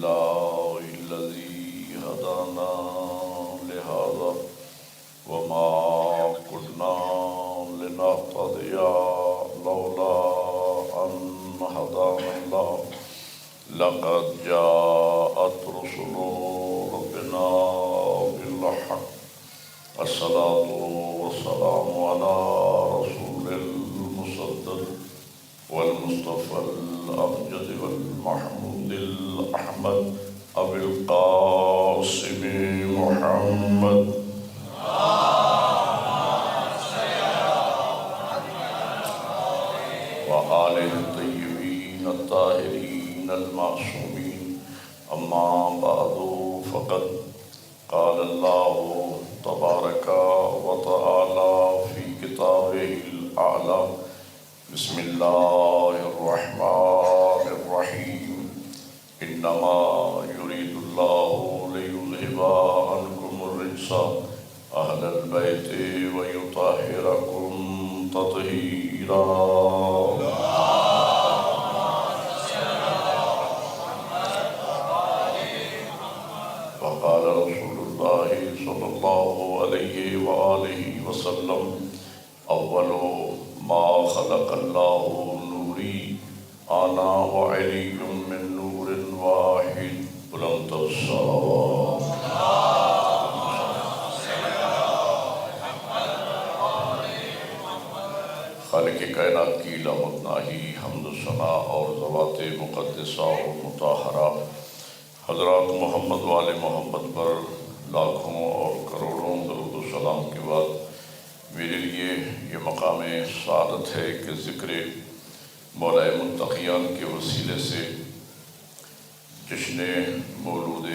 لله الذي هدانا لهذا وما كنا لنهتدي لولا أن هدانا الله لقد جاءت رسل ربنا بالحق الصلاة والسلام على رسول المصدق والمصطفى الأمجد والمحمود الأحمد أبي القاسم محمد وآله الطيبين الطاهرين المعصومين. أما بعد فقد قال الله تبارك وتعالى في كتابه الأعلى: بسم الله الرحمن الرحيم. إنما يريد الله ليذهب عنكم الرجس أهل البيت ويطهركم تطهيرا. وقال رسول الله صلى الله عليه وآله وسلم: أول ما خلق الله نوري أنا وعلي من نور واحد. بلند الصلوات. خالق کائنات کی علامت ناہی حمد و ثنا اور ذوات مقدسہ و مطہرہ حضرات محمد وآل محمد پر لاکھوں اور کروڑوں درود و سلام کے بعد میرے لیے یہ مقام سعادت ہے کہ ذکر مولا منتقیان کے وسیلے سے جشن مولود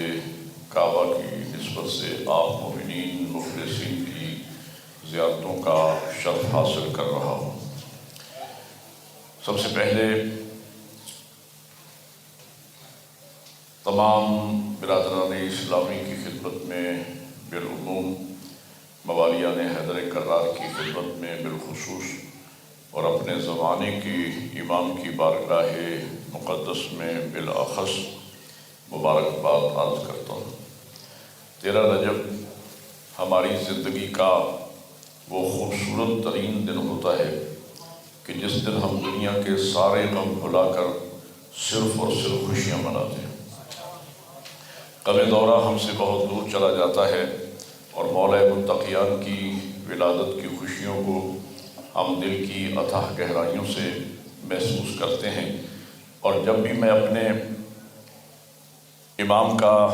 کعبہ کی نسبت سے آپ مومنین مخلصین کی زیارتوں کا شرف حاصل کر رہا ہوں۔ سب سے پہلے تمام برادران اسلامی کی خدمت میں بالعموم، موالیان حیدر کرار کی خدمت میں بالخصوص، اور اپنے زمانے کی امام کی بارگاہ مقدس میں بالاخص مبارکباد عرض کرتا ہوں۔ 13 رجب ہماری زندگی کا وہ خوبصورت ترین دن ہوتا ہے کہ جس دن ہم دنیا کے سارے غم بھلا کر صرف اور صرف خوشیاں مناتے ہیں۔ غم دورہ ہم سے بہت دور چلا جاتا ہے اور مولا منتقیان کی ولادت کی خوشیوں کو ہم دل کی اتھاہ گہرائیوں سے محسوس کرتے ہیں۔ اور جب بھی میں اپنے امام کا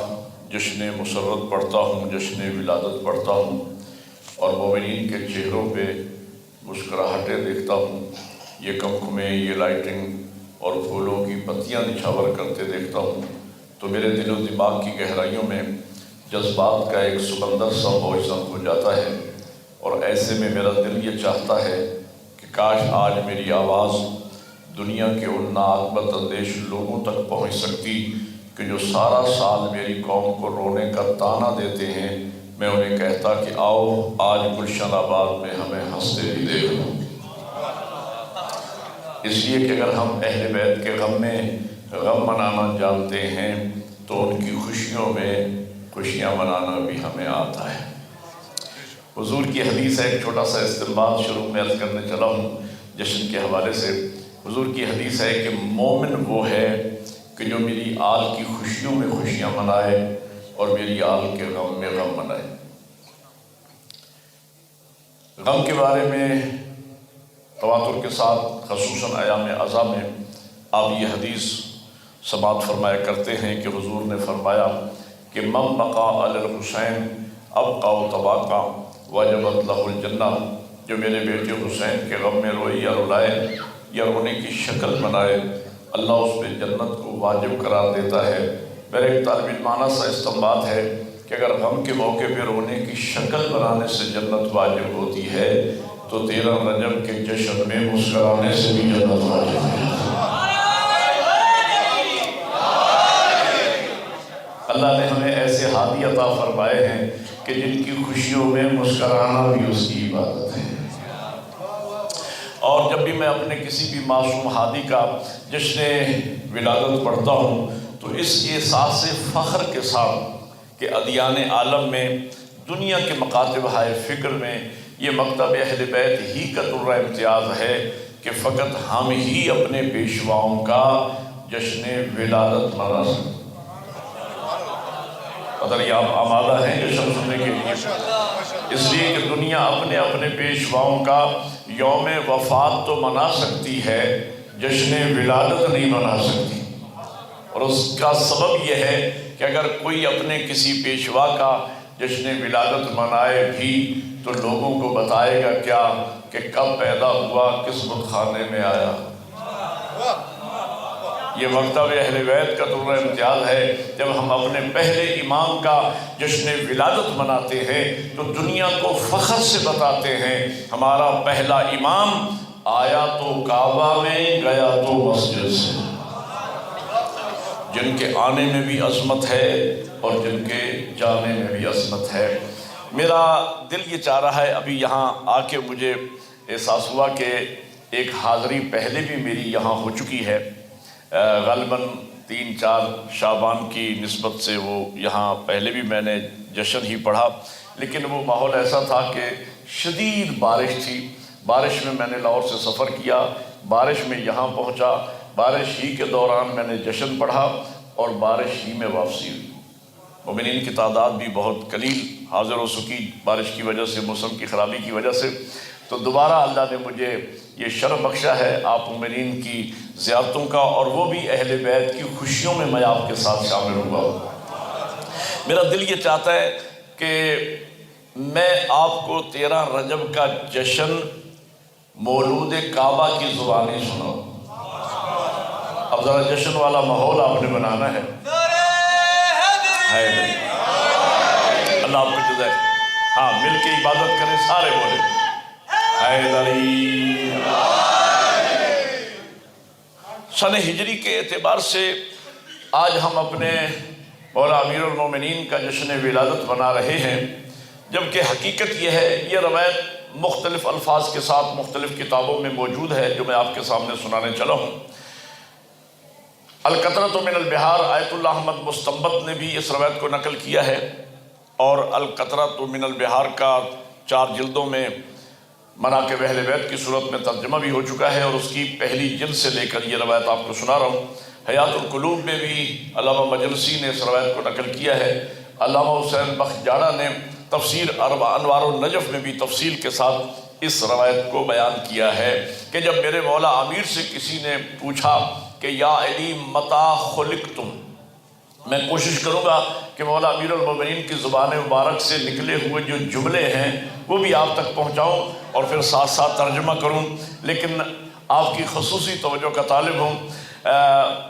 جشن مسرت پڑھتا ہوں، جشن ولادت پڑھتا ہوں اور مومنین کے چہروں پہ مسکراہٹیں دیکھتا ہوں، یہ کمکمیں، یہ لائٹنگ اور پھولوں کی پتیاں نچھاور کرتے دیکھتا ہوں، تو میرے دل و دماغ کی گہرائیوں میں جذبات کا ایک سمندر سا موجزن ہو جاتا ہے۔ اور ایسے میں میرا دل یہ چاہتا ہے کہ کاش آج میری آواز دنیا کے ان ناعاقبت اندیش لوگوں تک پہنچ سکتی کہ جو سارا سال میری قوم کو رونے کا طعنہ دیتے ہیں۔ میں انہیں کہتا کہ آؤ آج گلشن آباد میں ہمیں ہنستے بھی دیکھ لو، اس لیے کہ اگر ہم اہل بیت کے غم میں غم منانا جانتے ہیں تو ان کی خوشیوں میں خوشیاں منانا بھی ہمیں آتا ہے۔ حضور کی حدیث ہے، ایک چھوٹا سا استنباط شروع میں عرض کرنے چلا ہوں جشن کے حوالے سے۔ حضور کی حدیث ہے کہ مومن وہ ہے کہ جو میری آل کی خوشیوں میں خوشیاں منائے اور میری آل کے غم میں غم منائے۔ غم کے بارے میں تواتر کے ساتھ خصوصاً ایام عزا میں آپ یہ حدیث سماعت فرمایا کرتے ہیں کہ حضور نے فرمایا کہ من بقا علی الحسین ابقا و تباقا وجبت لہ الجنہ، جو میرے بیٹے حسین کے غم میں روئی یا رلائے یا رونے کی شکل بنائے، اللہ اس پہ جنت کو واجب قرار دیتا ہے۔ میرا ایک طالب علمانہ سا استنباط ہے کہ اگر غم کے موقع پہ رونے کی شکل بنانے سے جنت واجب ہوتی ہے تو 13 رجب کے جشن میں مسکرانے سے بھی جنت واجب ہے۔ اللہ نے ہمیں ایسے ہادی عطا فرمائے ہیں کہ جن کی خوشیوں میں مسکرانا بھی اس کی عبادت ہے۔ اور جب بھی میں اپنے کسی بھی معصوم ہادی کا جشن ولادت پڑھتا ہوں تو اس احساس سے فخر کے ساتھ کہ ادیان عالم میں دنیا کے مکاتب ہائے فکر میں یہ مکتب اہل بیت ہی کا درہ امتیاز ہے کہ فقط ہم ہی اپنے پیشواؤں کا جشن ولادت منا سکتے۔ پتہ نہیں آپ آمادہ ہیں جشن سننے کے لیے؟ اس لیے کہ دنیا اپنے اپنے پیشواؤں کا یوم وفات تو منا سکتی ہے، جشن ولادت نہیں منا سکتی۔ اور اس کا سبب یہ ہے کہ اگر کوئی اپنے کسی پیشوا کا جشن ولادت منائے بھی تو لوگوں کو بتائے گا کیا کہ کب پیدا ہوا، کس بت خانے میں آیا۔ یہ مکتب اہل بیت کا درہ امتیاز ہے۔ جب ہم اپنے پہلے امام کا جشن ولادت مناتے ہیں تو دنیا کو فخر سے بتاتے ہیں ہمارا پہلا امام آیا تو کعبہ میں، گیا تو مسجد سے۔ جن کے آنے میں بھی عظمت ہے اور جن کے جانے میں بھی عظمت ہے۔ میرا دل یہ چاہ رہا ہے، ابھی یہاں آ کے مجھے احساس ہوا کہ ایک حاضری پہلے بھی میری یہاں ہو چکی ہے، غالباً 3-4 شعبان کی نسبت سے وہ یہاں پہلے بھی میں نے جشن ہی پڑھا، لیکن وہ ماحول ایسا تھا کہ شدید بارش تھی۔ بارش میں نے لاہور سے سفر کیا، بارش میں یہاں پہنچا، بارش ہی کے دوران میں نے جشن پڑھا اور بارش ہی میں واپسی ہوئی۔ مومنین کی تعداد بھی بہت قلیل حاضر ہو سکی بارش کی وجہ سے، موسم کی خرابی کی وجہ سے۔ تو دوبارہ اللہ نے مجھے یہ شرف بخشا ہے آپ مومنین کی زیارتوں کا، اور وہ بھی اہل بیت کی خوشیوں میں میں آپ کے ساتھ شامل ہوا۔ میرا دل یہ چاہتا ہے کہ میں آپ کو 13 رجب کا جشن مولود کعبہ کی زبانی سناؤں۔ اب ذرا جشن والا ماحول آپ نے بنانا ہے۔ اللہ آپ کو جزائے۔ ہاں، مل کے عبادت کریں، سارے بولے حیدری۔ سن ہجری کے اعتبار سے آج ہم اپنے مولا امیر المومنین کا جشن ولادت بنا رہے ہیں، جبکہ حقیقت یہ ہے، یہ روایت مختلف الفاظ کے ساتھ مختلف کتابوں میں موجود ہے جو میں آپ کے سامنے سنانے چلا ہوں۔ القطرۃ من البحار، آیت اللہ احمد مستنبط نے بھی اس روایت کو نقل کیا ہے، اور القطرۃ من البحار کا 4 جلدوں میں مناقب اہل بیت کی صورت میں ترجمہ بھی ہو چکا ہے، اور اس کی پہلی جلد سے لے کر یہ روایت آپ کو سنا رہا ہوں۔ حیات القلوب میں بھی علامہ مجلسی نے اس روایت کو نقل کیا ہے۔ علامہ حسین بخش جاڑا نے تفسیر انوار النجف میں بھی تفصیل کے ساتھ اس روایت کو بیان کیا ہے کہ جب میرے مولا امیر سے کسی نے پوچھا کہ یا علی متی خلقتم، میں کوشش کروں گا کہ مولا امیر المومنین کی زبان مبارک سے نکلے ہوئے جو جملے ہیں وہ بھی آپ تک پہنچاؤں اور پھر ساتھ ساتھ ترجمہ کروں، لیکن آپ کی خصوصی توجہ کا طالب ہوں۔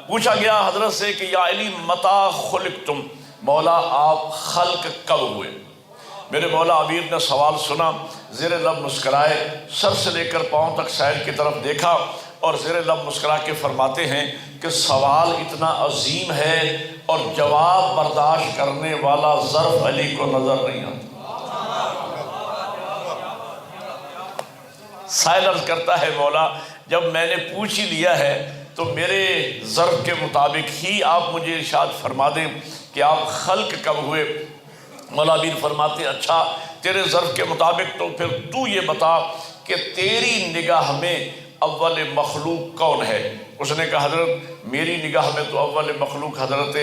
پوچھا گیا حضرت سے کہ یا علی متی خلقتم، مولا آپ خلق کب ہوئے؟ میرے مولا امیر نے سوال سنا، زیر لب مسکرائے، سر سے لے کر پاؤں تک سائل کی طرف دیکھا اور زیر لب مسکرا کے فرماتے ہیں کہ سوال اتنا عظیم ہے اور جواب برداشت کرنے والا ظرف علی کو نظر نہیں آتا۔ سائل عرض کرتا ہے مولا جب میں نے پوچھ ہی لیا ہے تو میرے ظرف کے مطابق ہی آپ مجھے ارشاد فرما دیں کہ آپ خلق کب ہوئے۔ مولا امیر فرماتے اچھا تیرے ظرف کے مطابق تو پھر تو یہ بتا کہ تیری نگاہ میں اول مخلوق کون ہے؟ اس نے کہا حضرت میری نگاہ میں تو اول مخلوق حضرت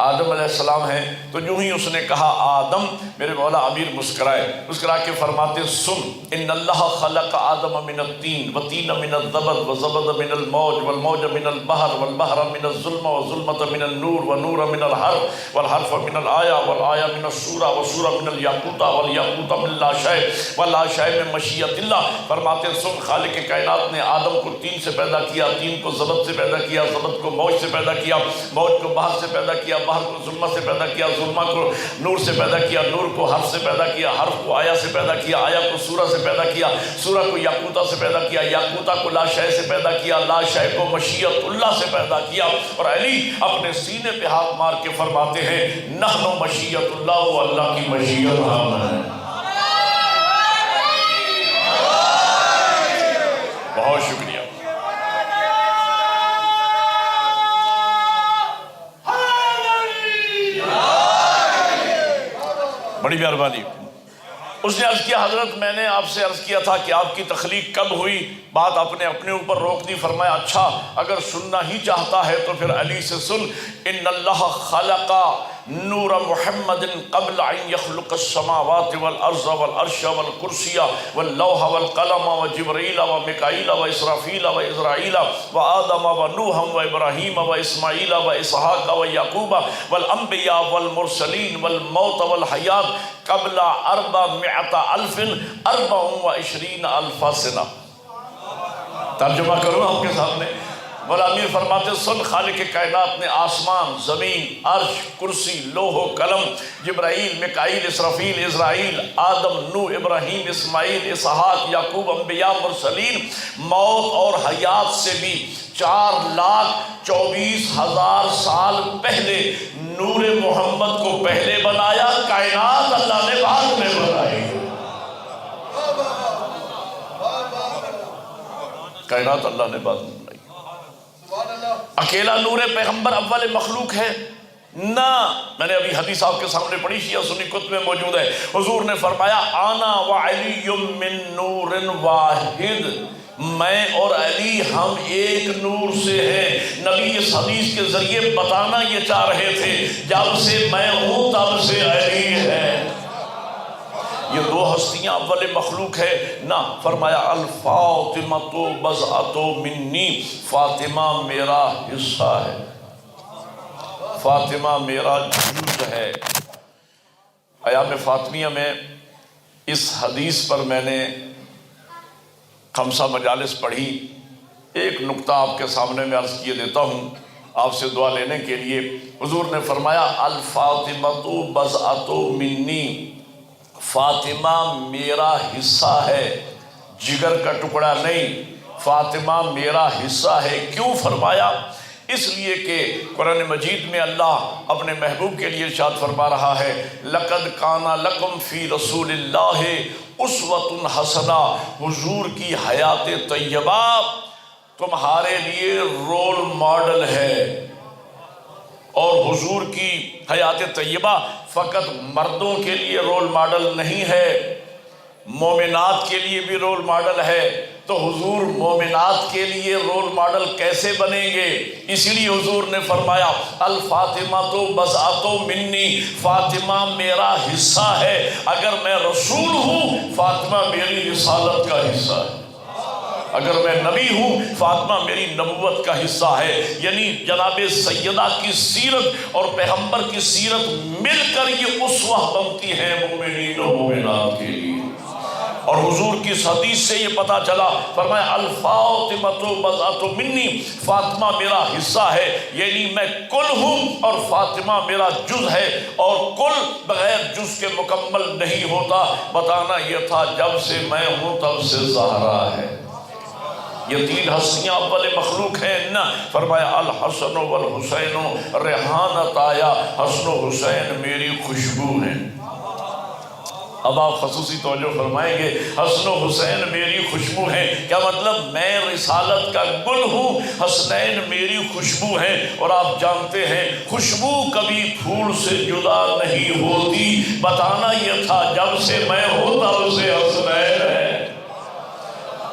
آدم علیہ السلام ہیں۔ تو جو ہی اس نے کہا آدم، میرے مولا امیر مسکرا کے فرماتے سن ان اللہ خلق آدم من الطین والطین من الزبد والزبد من الموج والموج من البحر والبحر من الظلم والظلمۃ من النور والنور من الحرف والحرف من الآیہ والآیہ من السورہ والسورہ من الیاقوتہ والیاقوتہ من لا شیء ولا شیء من مشیت اللہ۔ فرماتے سن خالق کائنات نے آدم کو طین سے پیدا کیا، طین کو زبد سے پیدا کیا، زبد کو موج سے پیدا کیا، موج کو بحر سے پیدا کیا، بحر کو ظلمت سے پیدا کیا، ظلمت کو نور سے پیدا کیا، نور کو حرف سے پیدا کیا، حرف کو آیا سے پیدا کیا، آیا کو سورہ سے پیدا کیا، سورہ کو یاقوتہ سے پیدا کیا، یاقوتہ کو لا شے سے پیدا کیا، لا شے کو مشیت اللہ سے پیدا کیا۔ اور علی اپنے سینے پہ ہاتھ مار کے فرماتے ہیں نحن مشیت اللہ، و اللہ کی مشیت ہم ہیں۔ بہت شکریہ۔ بڑی مہربانی۔ اس نے عرض کیا حضرت میں نے آپ سے عرض کیا تھا کہ آپ کی تخلیق کب ہوئی، بات آپ نے اپنے اوپر روک دی۔ فرمایا اچھا اگر سننا ہی چاہتا ہے تو پھر علی سے سن، ان اللہ خلق نور محمد قبل ان یخلق السماوات والارض والعرش والکرسی واللوح والقلم وجبرائیل ومیکائیل واسرافیل وعزرائیل وآدم ونوح وابراہیم واسماعیل واسحاق ویعقوب والانبیاء والمرسلین والموت والحیات قبل 424,000 سنہ۔ ترجمہ کروں آپ کے سامنے؟ مولا امیر فرماتے سن، خالق کائنات نے آسمان، زمین، عرش، کرسی، لوح و قلم، جبرائیل، میکائیل، اسرافیل، عزرائیل، آدم، نوح، ابراہیم، اسماعیل، اسحاق، یعقوب، انبیاء، مرسلین، موت اور حیات سے بھی 4,24,000 سال پہلے نور محمد کو پہلے بنایا، کائنات اللہ نے بعد میں بنائی۔ کائنات اللہ نے بعد میں بنائی۔ اکیلا نور پیغمبر اول مخلوق ہے؟ نہ، میں نے ابھی حدیث آپ کے سامنے پڑھی، شیعہ سنی کتب میں موجود ہے۔ حضور نے فرمایا آنا وعلی من نور واحد، میں اور علی ہم ایک نور سے ہیں۔ نبی اس حدیث کے ذریعے بتانا یہ چاہ رہے تھے جب سے میں ہوں تب سے علی ہے۔ یہ دو ہستیاں اول مخلوق ہے نہ؟ فرمایا الفاطمۃ بضعۃ منی، فاطمہ میرا حصہ ہے، فاطمہ میرا جز ہے۔ ایام فاطمیہ میں اس حدیث پر میں نے 5 مجالس پڑھی۔ ایک نقطہ آپ کے سامنے میں عرض کیے دیتا ہوں آپ سے دعا لینے کے لیے۔ حضور نے فرمایا الفاطمۃ بضعۃ منی، فاطمہ میرا حصہ ہے، جگر کا ٹکڑا نہیں، فاطمہ میرا حصہ ہے۔ کیوں فرمایا؟ اس لیے کہ قرآن مجید میں اللہ اپنے محبوب کے لیے ارشاد فرما رہا ہے لَقَدْ كَانَ لَكُمْ فِي رَسُولِ اللَّهِ أُسْوَةٌ حَسَنَةٌ، حضور کی حیات طیبہ تمہارے لیے رول ماڈل ہے۔ اور حضور کی حیات طیبہ فقط مردوں کے لیے رول ماڈل نہیں ہے، مومنات کے لیے بھی رول ماڈل ہے۔ تو حضور مومنات کے لیے رول ماڈل کیسے بنیں گے؟ اسی لیے حضور نے فرمایا الفاطمۃ بضعۃ منی، فاطمہ میرا حصہ ہے۔ اگر میں رسول ہوں فاطمہ میری رسالت کا حصہ ہے، اگر میں نبی ہوں فاطمہ میری نبوت کا حصہ ہے۔ یعنی جناب سیدہ کی سیرت اور پیغمبر کی سیرت مل کر یہ اسوہ بنتی ہے مومنین و مومنات کے لیے۔ اور حضور کی اس حدیث سے یہ پتا چلا، فرمایا الفاطمۃ بضعۃ منی، فاطمہ میرا حصہ ہے، یعنی میں کل ہوں اور فاطمہ میرا جز ہے، اور کل بغیر جز کے مکمل نہیں ہوتا۔ بتانا یہ تھا جب سے میں ہوں تب سے زہرا ہے۔ یہ 3 ہستیاں اول مخلوق ہیں نہ؟ فرمایا الحسن والحسین ریحانۃ، آیا حسن و حسین میری خوشبو ہیں۔ اب آپ خصوصی توجہ فرمائیں گے، حسن و حسین میری خوشبو ہیں، کیا مطلب؟ میں رسالت کا گل ہوں، حسنین میری خوشبو ہیں۔ اور آپ جانتے ہیں خوشبو کبھی پھول سے جدا نہیں ہوتی۔ بتانا یہ تھا جب سے میں ہوں تب سے حسنین ہے۔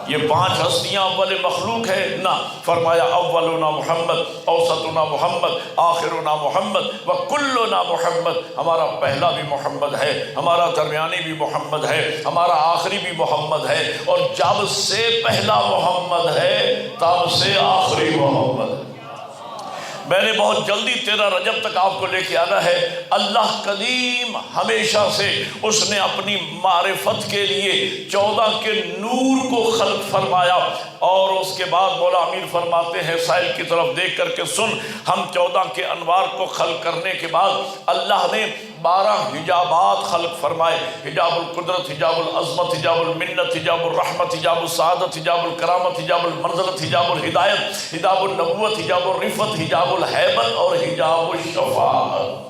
یہ 5 ہستیاں اول مخلوق ہے نہ؟ فرمایا اولنا محمد، اوسطنا محمد، آخرنا محمد وکلنا محمد، ہمارا پہلا بھی محمد ہے، ہمارا درمیانی بھی محمد ہے، ہمارا آخری بھی محمد ہے، اور جب سے پہلا محمد ہے تب سے آخری محمد ہے۔ میں نے بہت جلدی 13 رجب تک آپ کو لے کے آنا ہے۔ اللہ قدیم ہمیشہ سے اس نے اپنی معرفت کے لیے 14 کے نور کو خلق فرمایا، اور اس کے بعد مولا امیر فرماتے ہیں سائل کی طرف دیکھ کر کے سن، ہم 14 کے انوار کو خلق کرنے کے بعد اللہ نے 12 حجابات خلق فرمائے، حجاب القدرت، حجاب العظمت، حجاب المنت، حجاب الرحمت، حجاب السعادت، حجاب الکرامت، حجاب المنزلت، حجاب الہدایت، حجاب النبوت، حجاب الرفت، حجاب الحیبت اور حجاب الشفاعت۔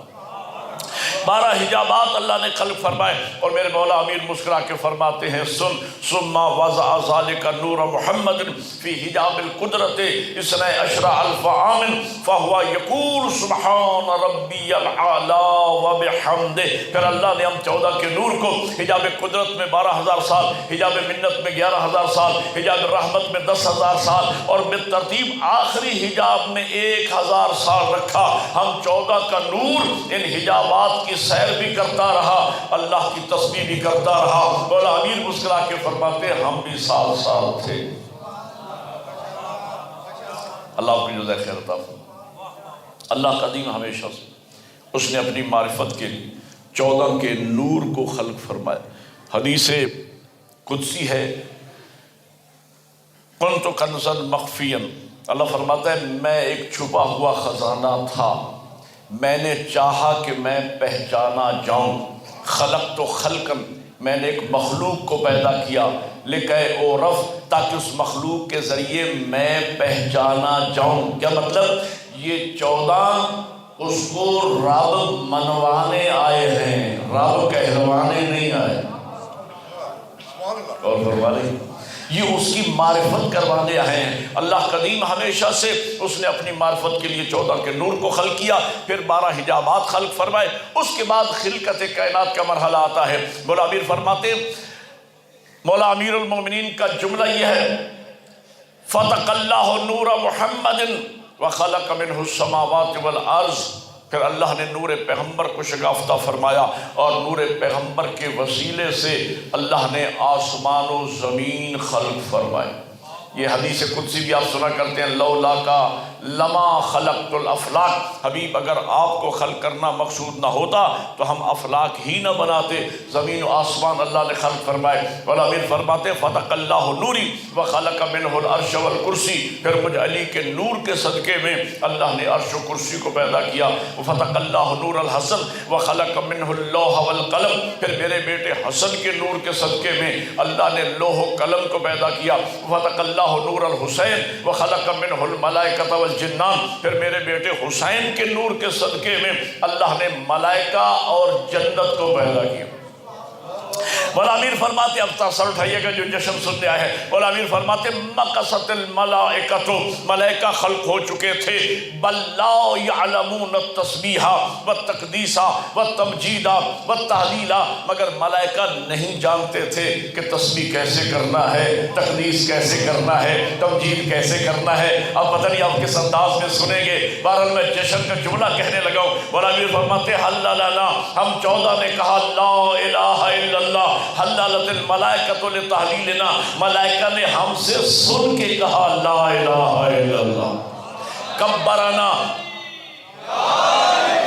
12 حجابات اللہ نے خلق فرمائے، اور میرے مولا امیر مسکرا کے فرماتے ہیں سن ثم وضع ذلك نور محمد فی حجاب القدرت 12,000 عام فهو يقول سبحان ربی الاعلی وبحمدہ۔ پھر اللہ نے ہم 14 کے نور کو حجاب قدرت میں 12,000 سال، حجاب منت میں 11,000 سال، حجاب رحمت میں 10,000 سال، اور بالترتیب آخری حجاب میں 1,000 سال رکھا۔ ہم 14 کا نور ان حجابات کی سیر بھی کرتا رہا، اللہ کی تسبیح بھی کرتا رہا۔ مولا امیر مسکرا کے فرماتے ہم بھی سال سال تھے۔ اللہ آپ کی جزائے خیر عطا فرمائے۔ اللہ قدیم ہمیشہ سے اس نے اپنی معرفت کے لیے 14 کے نور کو خلق فرمایا۔ حدیث قدسی ہے کنت کنزا مخفیا، اللہ فرماتا ہے میں ایک چھپا ہوا خزانہ تھا، میں نے چاہا کہ میں پہچانا جاؤں۔ خلقت خلقا، میں نے ایک مخلوق کو پیدا کیا، لکھے اعرف، تاکہ اس مخلوق کے ذریعے میں پہچانا جاؤں۔ کیا مطلب؟ یہ 14 اس کو رب منوانے آئے ہیں، رب کہلوانے نہیں آئے۔ اور فرمانے یہ اس کی معرفت کروانے آئے ہیں۔ اللہ قدیم ہمیشہ سے اس نے اپنی معرفت کے لیے 14 کے نور کو خلق کیا، پھر 12 حجابات خلق فرمائے، اس کے بعد خلقت کائنات کا مرحلہ آتا ہے۔ مولا امیر فرماتے، مولا امیر المومنین کا جملہ یہ ہے فَتَقَ اللَّهُ نُورَ مُحَمَّدٍ وَخَلَقَ مِنْهُ السَّمَاوَاتِ وَالْأَرْضِ۔ پھر اللہ نے نور پیغمبر کو شگافتہ فرمایا، اور نور پیغمبر کے وسیلے سے اللہ نے آسمان و زمین خلق فرمائے۔ یہ حدیث قدسی بھی آپ سنا کرتے ہیں، لولا کا لما خلقت الافلاک، حبیب اگر آپ کو خلق کرنا مقصود نہ ہوتا تو ہم افلاک ہی نہ بناتے۔ زمین و آسمان اللہ نے خلق فرمائے۔ مولا امیر فرماتے فَتَقَ اللَّهُ نوری وَخَلَقَ مِنْهُ الْعَرْشَ وَالْكُرْسِي، پھر مجھ علی کے نور کے صدقے میں اللہ نے عرش و کرسی کو پیدا کیا۔ وَفَتَقَ اللَّهُ نُورَ الْحَسَنِ وَخَلَقَ مِنْهُ اللَّوْحَ وَالْقَلَمِ، پھر میرے بیٹے حسن کے نور کے صدقے میں اللہ نے لوح و قلم کو پیدا کیا۔ وَفَتَقَ اللَّهُ نور الحسین وخلق منہ الملائکۃ والجنان، پھر میرے بیٹے حسین کے نور کے صدقے میں اللہ نے ملائکہ اور جنت کو پیدا کیا۔ مولا امیر فرماتے، اب سر اٹھائیے گا جو جشن سننے آئے ہیں، مولا امیر فرماتے مقصت الملائکۃ، ملائکہ خلق ہو چکے تھے، بل لا یعلمون التسبیح والتقدیس والتمجید والتہلیل، مگر ملائکہ نہیں جانتے تھے کہ تسبیح کیسے کرنا ہے، تقدیس کیسے کرنا ہے، تمجید کیسے کرنا ہے۔ اب پتہ نہیں آپ کس انداز میں سنیں گے، بہرحال میں جشن کا جملہ کہنے لگا ہوں۔ مولا امیر فرماتے حللنا، ہم 14 نے کہا لا الہ الا اللہ، حللت الملائکۃ لتحلیلنا، ملائکہ نے ہم سے سن کے کہا لا الہ الا اللہ۔ کبرنا،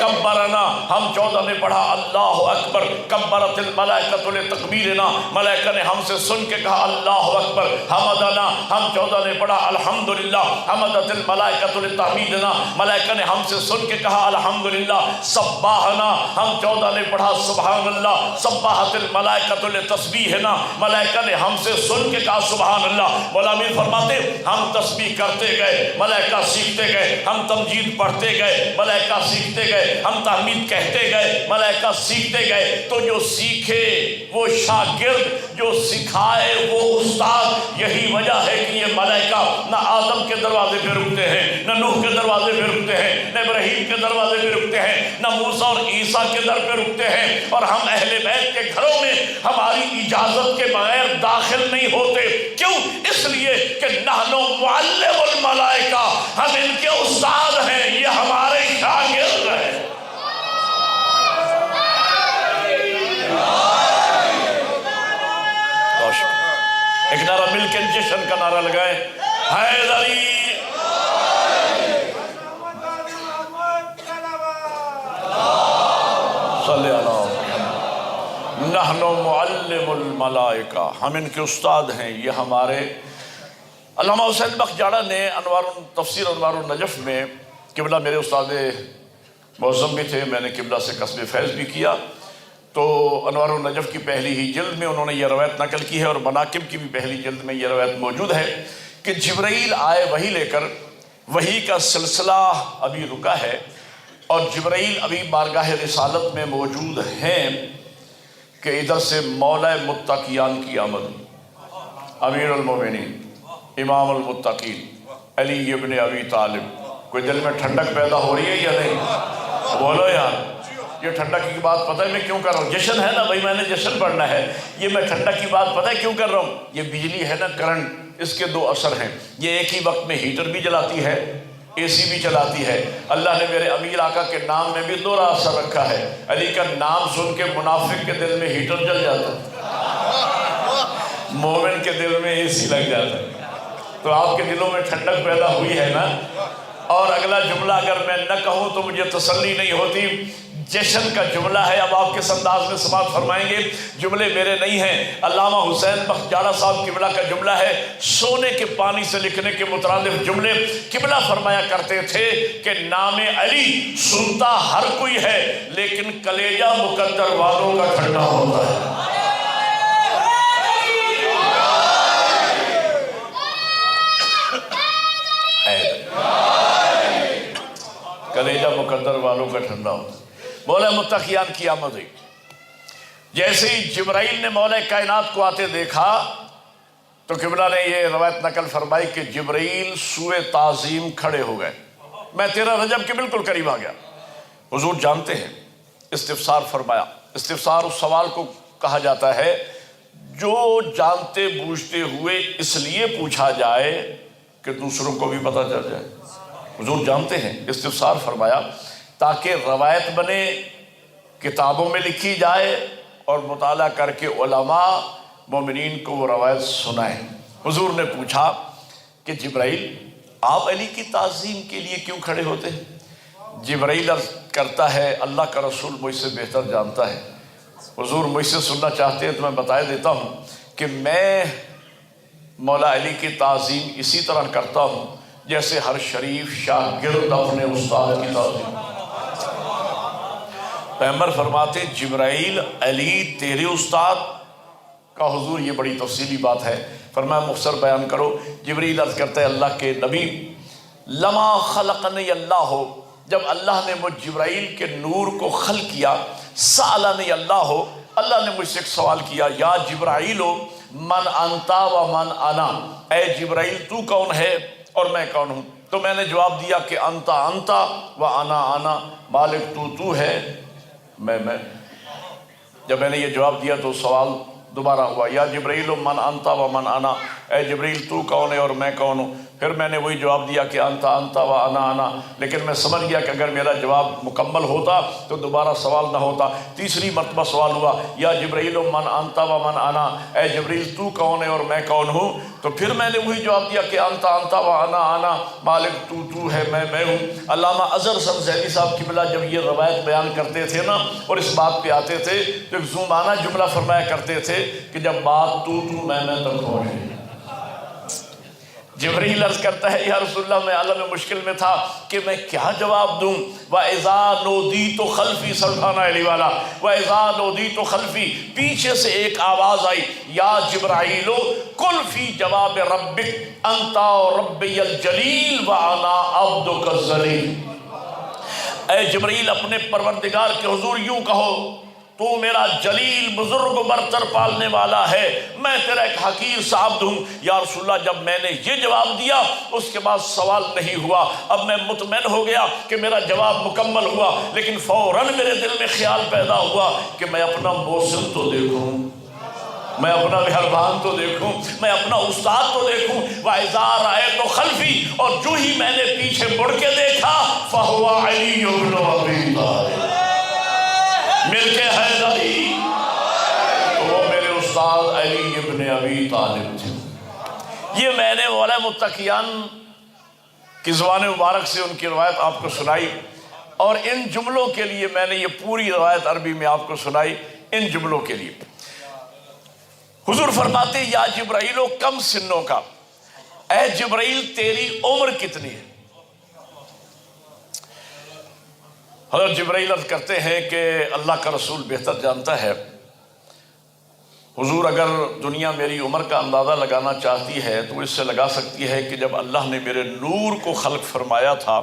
کبرنا، ہم 14 نے پڑھا اللہ اکبر، کبرت الملائکۃ لتکبیرنا، ملائکہ نے ہم سے سن کے کہا اللہ اکبر۔ حمدنا، ہم 14 نے پڑھا الحمدللہ، حمدت الملائکۃ لتحمیدنا، ملائکہ نے ہم سے سن کے کہا الحمدللہ۔ سبحنا، ہم 14 نے پڑھا سبحان اللہ، سبحت الملائکۃ لتسبیحنا، ملائکہ نے ہم سے سن کے کہا سبحان اللہ۔ مولا امیر فرماتے ہم تسبیح کرتے گئے، ملائکہ سیکھتے گئے، ہم تمجید پڑھتے گئے، ملائکہ سیکھتے گئے، ہم تحمید کہتے گئے، ملائکہ سیکھتے گئے۔ تو جو سیکھے وہ شاگرد، جو سکھائے وہ استاد۔ یہی وجہ ہے کہ یہ ملائکہ نہ آدم کے دروازے پہ رکتے ہیں، نہ نوح کے دروازے پہ رکتے ہیں، نہ ابراہیم کے دروازے پہ رکتے ہیں، نہ موسیٰ اور عیسیٰ کے در پہ رکتے ہیں، اور ہم اہل بیت کے گھروں میں ہماری اجازت کے بغیر داخل نہیں ہوتے۔ کیوں؟ اس لیے کہ نحن معلم الملائکہ، ہم ان کے استاد ہیں، یہ ہمارے شاگرد ہیں۔ ایک نعرہ مل کے جشن کا نعرہ لگائیں، حیدری۔ صلی اللہ علیہ وسلم۔ نحن معلم الملائکہ، ہم ان کے استاد ہیں، یہ ہمارے۔ علامہ حسین بخش جاڑا نے تفسیر انوار النجف میں، قبلہ میرے استاد معظم بھی تھے، میں نے قبلہ سے قصب فیض بھی کیا، تو انوار النجف کی پہلی ہی جلد میں انہوں نے یہ روایت نقل کی ہے، اور مناقب کی بھی پہلی جلد میں یہ روایت موجود ہے کہ جبرائیل آئے وحی لے کر، وحی کا سلسلہ ابھی رکا ہے، اور جبرائیل ابھی بارگاہ رسالت میں موجود ہیں کہ ادھر سے مولا متقیان کی آمد، امیر المومنین، امام المتقین علی ابن ابی طالب۔ کوئی دل میں ٹھنڈک پیدا ہو رہی ہے یا نہیں؟ بولو یار، یہ ٹھنڈک کی بات پتہ ہے میں کیوں کر رہا ہوں؟ جشن ہے نا بھائی، میں نے جشن پڑھنا ہے۔ یہ میں ٹھنڈک کی بات پتہ ہے کیوں کر رہا ہوں؟ یہ بجلی ہے نا، کرنٹ، اس کے دو اثر ہیں۔ یہ ایک ہی وقت میں ہیٹر بھی جلاتی ہے، اے سی بھی چلاتی ہے۔ اللہ نے میرے امیر آقا کے نام میں بھی دوہرا اثر رکھا ہے۔ علی کا نام سن کے منافق کے دل میں ہیٹر جل جاتا ہے، مومن کے دل میں اے سی لگ جاتا ہے۔ تو آپ کے دلوں میں ٹھنڈک پیدا ہوئی ہے نا۔ اور اگلا جملہ اگر میں نہ کہوں تو مجھے تسلی نہیں ہوتی۔ جشن کا جملہ ہے، اب آپ کس انداز میں سماعت فرمائیں گے؟ جملے میرے نہیں ہیں، علامہ حسین بخت جاڑا صاحب قبلہ کا جملہ ہے۔ سونے کے پانی سے لکھنے کے مترادف جملے قبلہ فرمایا کرتے تھے کہ نام علی سنتا ہر کوئی ہے لیکن کلیجہ مقدر والوں کا ٹھنڈا ہوتا ہے۔ کلیجہ مقدر والوں کا ٹھنڈا ہوتا ہے۔ مولا متقیان کی آمد ہوئی۔ جیسے ہی جبرائیل نے مولا کائنات کو آتے دیکھا تو قبلہ نے یہ روایت نقل فرمائی کہ جبرائیل سوئے تعظیم کھڑے ہو گئے۔ میں 13 رجب کے بالکل قریب آ گیا۔ حضور جانتے ہیں، استفسار فرمایا۔ استفسار اس سوال کو کہا جاتا ہے جو جانتے بوجھتے ہوئے اس لیے پوچھا جائے کہ دوسروں کو بھی پتہ چل جائے۔ حضور جانتے ہیں، استفسار فرمایا تاکہ روایت بنے، کتابوں میں لکھی جائے اور مطالعہ کر کے علماء مومنین کو وہ روایت سنائیں۔ حضور نے پوچھا کہ جبرائیل آپ علی کی تعظیم کے لیے کیوں کھڑے ہوتے ہیں؟ جبرائیل عرض کرتا ہے اللہ کا رسول مجھ سے بہتر جانتا ہے۔ حضور مجھ سے سننا چاہتے ہیں تو میں بتا دیتا ہوں کہ میں مولا علی کی تعظیم اسی طرح کرتا ہوں جیسے ہر شریف شاگرد اپنے استاد کی تعظیم۔ پیغمبر فرماتے جبرائیل علی تیرے استاد کا؟ حضور یہ بڑی تفصیلی بات ہے، فرمایا مختصر بیان کرو۔ جبرائیل عرض کرتا ہے اللہ کے نبی لما خلقنی اللہ، جب اللہ نے مجھ جبرائیل کے نور کو خلق کیا، سألنی اللہ، اللہ نے مجھ سے ایک سوال کیا، یا جبرائیل من انتا و من انا، اے جبرائیل تو کون ہے اور میں کون ہوں؟ تو میں نے جواب دیا کہ انتا انتا و انا انا، مالک تو ہے، میں۔ جب میں نے یہ جواب دیا تو سوال دوبارہ ہوا، یا جبرائیل من انتا و من انا، اے جبرائیل تو کون ہے اور میں کون ہوں؟ پھر میں نے وہی جواب دیا کہ انتا انتا و انا انا، لیکن میں سمجھ گیا کہ اگر میرا جواب مکمل ہوتا تو دوبارہ سوال نہ ہوتا۔ تیسری مرتبہ سوال ہوا، یا جبرائیل من انتا و من انا، اے جبرائیل تو کون ہے اور میں کون ہوں؟ تو پھر میں نے وہی جواب دیا کہ انتا انتا و انا انا، مالک تو ہے، میں ہوں۔ علامہ اظہر زیدی صاحب قبلہ جب یہ روایت بیان کرتے تھے نا اور اس بات پہ آتے تھے تو ایک زومانہ جملہ فرمایا کرتے تھے کہ جب بات تو میں تک پہنچے، جبرائیل عرض کرتا ہے یا رسول اللہ میں عالم مشکل میں تھا کہ میں کیا جواب دوں۔ وَإِذَا نُودِيتُ خَلْفِي، سلطانہ علی والا، وَإِذَا نُودِيتُ خَلْفِي، پیچھے سے ایک آواز آئی، یا جبرائیل قُلْ فِي جواب ربک انتا ربی الجلیل وَأَنَا عَبْدُكَ الذَّلِيلُ، اے جبرائیل اپنے پروردگار کے حضور یوں کہو تو میرا جلیل بزرگ برتر پالنے والا ہے، میں تیرا ایک حقیر سا عبد ہوں۔ یا رسول اللہ جب میں نے یہ جواب دیا اس کے بعد سوال نہیں ہوا، اب میں مطمئن ہو گیا کہ میرا جواب مکمل ہوا، لیکن فوراً میرے دل میں خیال پیدا ہوا کہ میں اپنا موصل تو دیکھوں، میں اپنا مہربان تو دیکھوں، میں اپنا استاد تو دیکھوں۔ وَإِذَا رَأَيْتُ خَلْفِي، اور جو ہی میں نے پیچھے مڑ کے دیکھا فَهُوَ عَلِيٌّ بْنُ أَبِي طَالِبٍ، مل کے حیدری، تو وہ میرے استاد علی ابن ابی طالب تھے۔ یہ میں نے مولا متقیان کی زبان مبارک سے ان کی روایت آپ کو سنائی، اور ان جملوں کے لیے میں نے یہ پوری روایت عربی میں آپ کو سنائی، ان جملوں کے لیے۔ حضور فرماتے یا جبرائیل کم سنوں کا، اے جبرائیل تیری عمر کتنی ہے؟ حضرت جبرائیل عرض کرتے ہیں کہ اللہ کا رسول بہتر جانتا ہے۔ حضور اگر دنیا میری عمر کا اندازہ لگانا چاہتی ہے تو اس سے لگا سکتی ہے کہ جب اللہ نے میرے نور کو خلق فرمایا تھا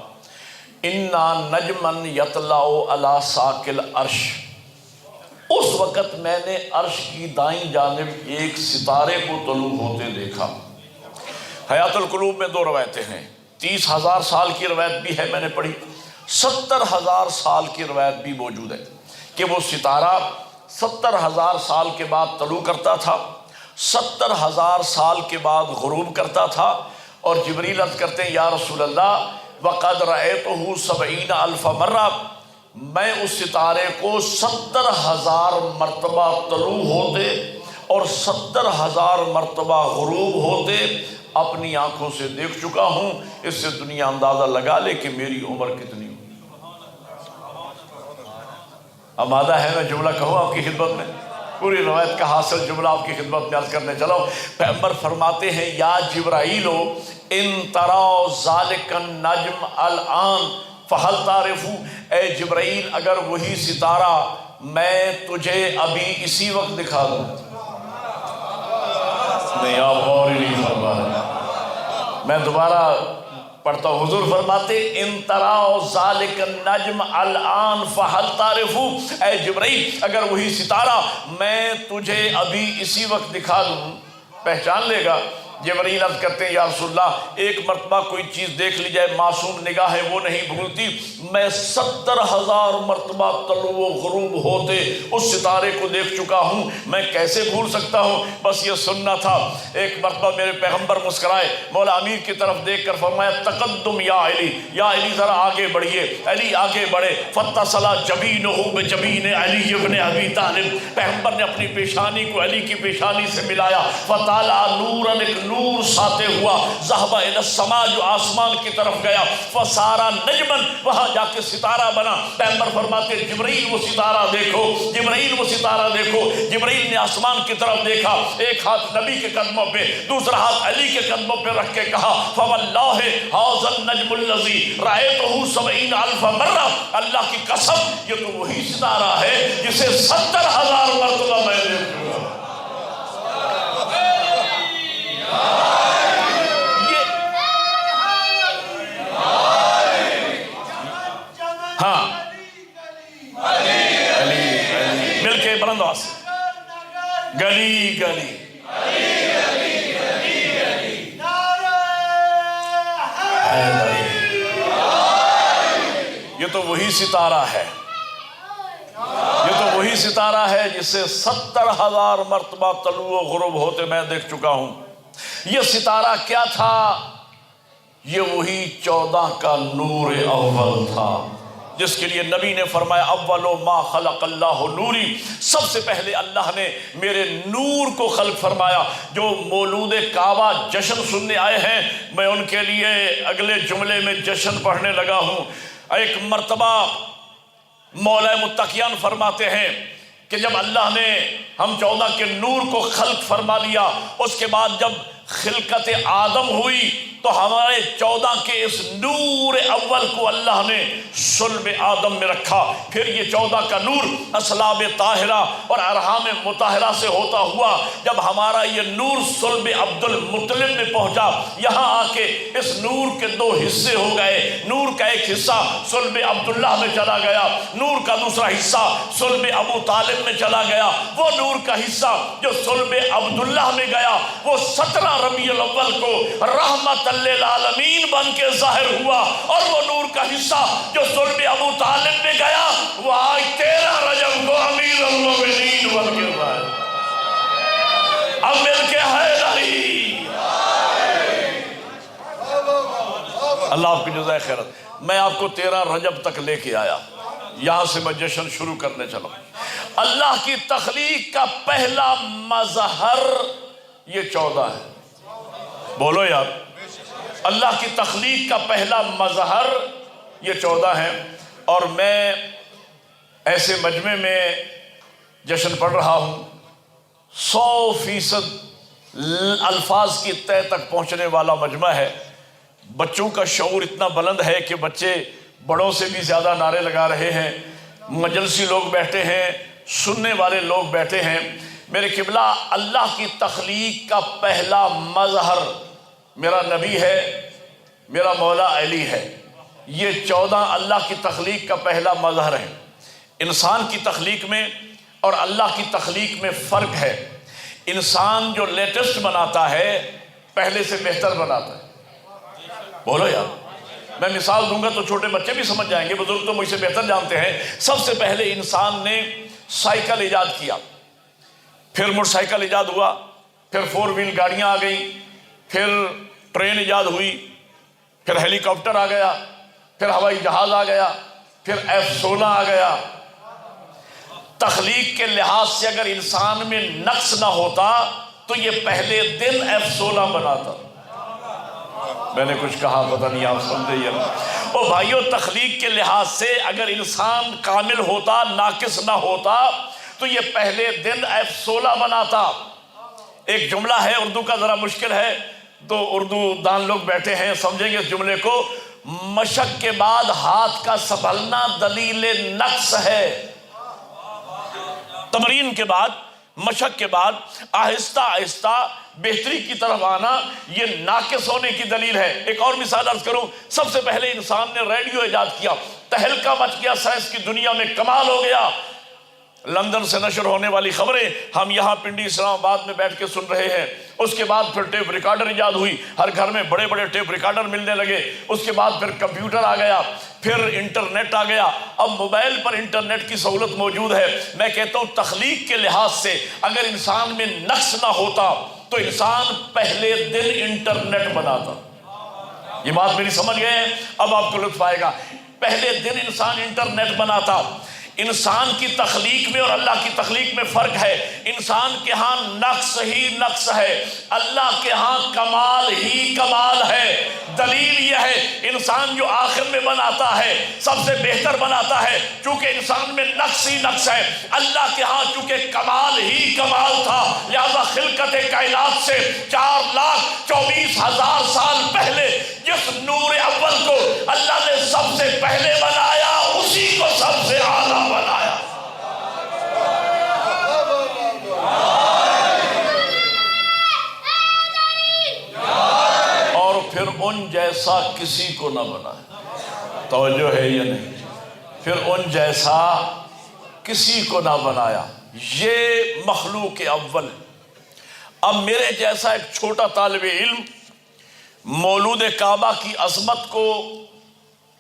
انا نجمن یطلع علی ساق العرش، اس وقت میں نے عرش کی دائیں جانب ایک ستارے کو طلوع ہوتے دیکھا۔ حیات القلوب میں 2 روایتیں ہیں، 30,000 سال کی روایت بھی ہے میں نے پڑھی، 70,000 سال کی روایت بھی موجود ہے کہ وہ ستارہ 70,000 سال کے بعد طلوع کرتا تھا، 70,000 سال کے بعد غروب کرتا تھا، اور جبریل عرض کرتے ہیں یا رسول اللہ وقد رأیتہ 70,000 مرہ، میں اس ستارے کو 70,000 مرتبہ طلوع ہوتے اور 70,000 مرتبہ غروب ہوتے اپنی آنکھوں سے دیکھ چکا ہوں۔ اس سے دنیا اندازہ لگا لے کہ میری عمر کتنی ہو۔ آمادہ ہے میں جملہ کہوں آپ کی خدمت میں؟ پوری روایت کا حاصل جملہ آپ کی خدمت میں عرض کرنے چلا ہوں۔ پیغمبر فرماتے ہیں یا جبرائیل ان تروا ذالک النجم الآن فہل تعرفو، اے جبرائیل اگر وہی ستارہ میں تجھے ابھی اسی وقت دکھا دوں، نہیں آپ غور ہی نہیں فرما رہے، میں دوبارہ پڑھتا ہوں۔ حضور فرماتے ان تروا ذالک النجم الآن فہل تعرفو، اے جبرائیل اگر وہی ستارہ میں تجھے ابھی اسی وقت دکھا دوں پہچان لے گا؟ جبرائیل عرض کرتے ہیں یا رسول اللہ ایک مرتبہ کوئی چیز دیکھ لی جائے، معصوم نگاہ ہے وہ نہیں بھولتی، میں 70,000 مرتبہ طلوع و غروب ہوتے اس ستارے کو دیکھ چکا ہوں، میں کیسے بھول سکتا ہوں؟ بس یہ سننا تھا۔ ایک مرتبہ میرے پیغمبر مسکرائے، مولا امیر کی طرف دیکھ کر فرمایا تقدم یا علی، یا علی ذرا آگے بڑھیے۔ علی آگے بڑھے، فاتصل جبینہ بجبین علی ابن ابی طالب، پیغمبر نے اپنی پیشانی کو علی کی پیشانی سے ملایا، فطالع نورا، ایک نور ساتے ہوا، ذہب الی السماء، جو آسمان کی طرف گیا، فصارا نجمن، وہاں جا کے ستارہ بنا۔ پیغمبر فرماتے جبرائیل وہ ستارہ دیکھو، جبرائیل وہ ستارہ دیکھو۔ جبرائیل نے آسمان کی طرف دیکھا، ایک ہاتھ نبی کے قدموں پہ، دوسرا ہاتھ علی کے قدموں پہ رکھ کے کہا فواللہ ھذا النجم الذی رأیتہ 70,000 مرہ، اللہ کی قسم یہ تو وہی ستارہ ہے جسے 70,000 مرتبہ میں نے دیکھا۔ ہاں علی مل کے بلند آواز سے، گلی گلی یہ تو وہی ستارہ ہے، یہ تو وہی ستارہ ہے جسے 70,000 مرتبہ طلوع و غروب ہوتے میں دیکھ چکا ہوں۔ یہ ستارہ کیا تھا؟ یہ وہی 14 کا نور اول تھا جس کے لیے نبی نے فرمایا اول ما خلق اللہ نوری، سب سے پہلے اللہ نے میرے نور کو خلق فرمایا۔ جو مولود کعبہ جشن سننے آئے ہیں میں ان کے لیے اگلے جملے میں جشن پڑھنے لگا ہوں۔ ایک مرتبہ مولا متقیان فرماتے ہیں کہ جب اللہ نے ہم 14 کے نور کو خلق فرما لیا، اس کے بعد جب خلقت آدم ہوئی تو ہمارے 14 کے اس نور اول کو اللہ نے صلب آدم میں رکھا۔ پھر یہ 14 کا نور اصلاب طاہرہ اور ارحام مطہرہ سے ہوتا ہوا جب ہمارا یہ نور صلب عبد المطلب میں پہنچا، یہاں آ کے اس نور کے 2 حصے ہو گئے۔ نور کا ایک حصہ صلب عبداللہ میں چلا گیا، نور کا دوسرا حصہ صلب ابو طالب میں چلا گیا۔ وہ نور کا حصہ جو صلب عبداللہ میں گیا وہ 17 ربیع الاول کو رحمت للعالمین بن کے ظاہر ہوا، اور وہ نور کا حصہ جو صلب ابو طالب میں گیا وہ آج 13 رجب کو امیر المومنین بن کے ظاہر۔ اب مل کے حیدری، اللہ آپ کی جزائے خیرت۔ میں آپ کو 13 رجب تک لے کے آیا، یہاں سے میں جشن شروع کرنے چلا۔ اللہ کی تخلیق کا پہلا مظہر یہ 14 ہے، بولو یار، اللہ کی تخلیق کا پہلا مظہر یہ 14 ہے۔ اور میں ایسے مجمع میں جشن پڑھ رہا ہوں، 100% الفاظ کی تہ تک پہنچنے والا مجمع ہے۔ بچوں کا شعور اتنا بلند ہے کہ بچے بڑوں سے بھی زیادہ نعرے لگا رہے ہیں، مجلسی لوگ بیٹھے ہیں، سننے والے لوگ بیٹھے ہیں۔ میرے قبلہ، اللہ کی تخلیق کا پہلا مظہر میرا نبی ہے، میرا مولا علی ہے۔ یہ 14 اللہ کی تخلیق کا پہلا مظہر ہے۔ انسان کی تخلیق میں اور اللہ کی تخلیق میں فرق ہے۔ انسان جو لیٹسٹ بناتا ہے پہلے سے بہتر بناتا ہے۔ بولو یار، میں مثال دوں گا تو چھوٹے بچے بھی سمجھ جائیں گے، بزرگ تو مجھ سے بہتر جانتے ہیں۔ سب سے پہلے انسان نے سائیکل ایجاد کیا، پھر موٹر سائیکل ایجاد ہوا، پھر 4 ویل گاڑیاں آ گئیں، پھر ٹرین ایجاد ہوئی، پھر ہیلی کاپٹر آ گیا، پھر ہوائی جہاز آ گیا، پھر F-16 آ گیا۔ تخلیق کے لحاظ سے اگر انسان میں نقص نہ ہوتا تو یہ پہلے دن F-16 بناتا۔ میں نے کچھ کہا پتہ نہیں آپ سمجھے یا او بھائیو، تخلیق کے لحاظ سے اگر انسان کامل ہوتا، ناقص نہ ہوتا تو یہ پہلے دن F-16 بناتا۔ ایک جملہ ہے اردو کا، ذرا مشکل ہے تو اردو دان لوگ بیٹھے ہیں سمجھیں گے اس جملے کو۔ مشق کے بعد ہاتھ کا سنبھلنا دلیل نقص ہے۔ تمرین کے بعد، مشق کے بعد آہستہ آہستہ بہتری کی طرف آنا یہ ناقص ہونے کی دلیل ہے۔ ایک اور مثال عرض کروں، سب سے پہلے انسان نے ریڈیو ایجاد کیا، تہلکہ مچ گیا سائنس کی دنیا میں، کمال ہو گیا۔ لندن سے نشر ہونے والی خبریں ہم یہاں پنڈی اسلام آباد میں بیٹھ کے سن رہے ہیں۔ اس کے بعد پھر ٹیپ ریکارڈر ایجاد ہوئی، ہر گھر میں بڑے بڑے ٹیپ ریکارڈر ملنے لگے۔ اس کے بعد پھر کمپیوٹر آ گیا، پھر انٹرنیٹ آ گیا۔ اب موبائل پر انٹرنیٹ کی سہولت موجود ہے۔ میں کہتا ہوں تخلیق کے لحاظ سے اگر انسان میں نقص نہ ہوتا تو انسان پہلے دن انٹرنیٹ بناتا۔ یہ بات میری سمجھ گئے ہیں؟ اب آپ کو لطف آئے گا۔ پہلے دن انسان انٹرنیٹ بناتا۔ انسان کی تخلیق میں اور اللہ کی تخلیق میں فرق ہے۔ انسان کے ہاں نقص ہی نقص ہے، اللہ کے ہاں کمال ہی کمال ہے۔ دلیل یہ ہے، انسان جو آخر میں بناتا ہے سب سے بہتر بناتا ہے، چونکہ انسان میں نقص ہی نقص ہے۔ اللہ کے ہاں چونکہ کمال ہی کمال تھا، لہذا خلقت کائنات سے 4,24,000 سال پہلے جس نور اول کو اللہ نے سب سے پہلے بنایا، اسی کو سب سے اعلیٰ بنایا۔ اور پھر ان جیسا کسی کو نہ بنایا۔ توجہ ہے یا نہیں؟ پھر ان جیسا کسی کو نہ بنایا۔ یہ مخلوق اول۔ اب میرے جیسا ایک چھوٹا طالب علم مولود کعبہ کی عظمت کو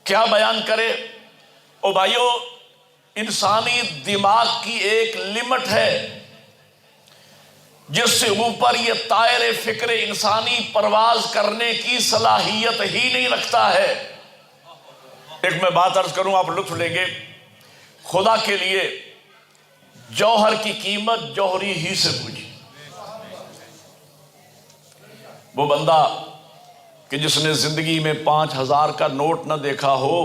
کیا بیان کرے؟ او بھائیو، انسانی دماغ کی ایک لمٹ ہے جس سے اوپر یہ طائر فکر انسانی پرواز کرنے کی صلاحیت ہی نہیں رکھتا ہے۔ ایک میں بات عرض کروں، آپ لطف لیں گے۔ خدا کے لیے جوہر کی قیمت جوہری ہی سے پوچھی۔ وہ بندہ کہ جس نے زندگی میں 5,000 کا نوٹ نہ دیکھا ہو،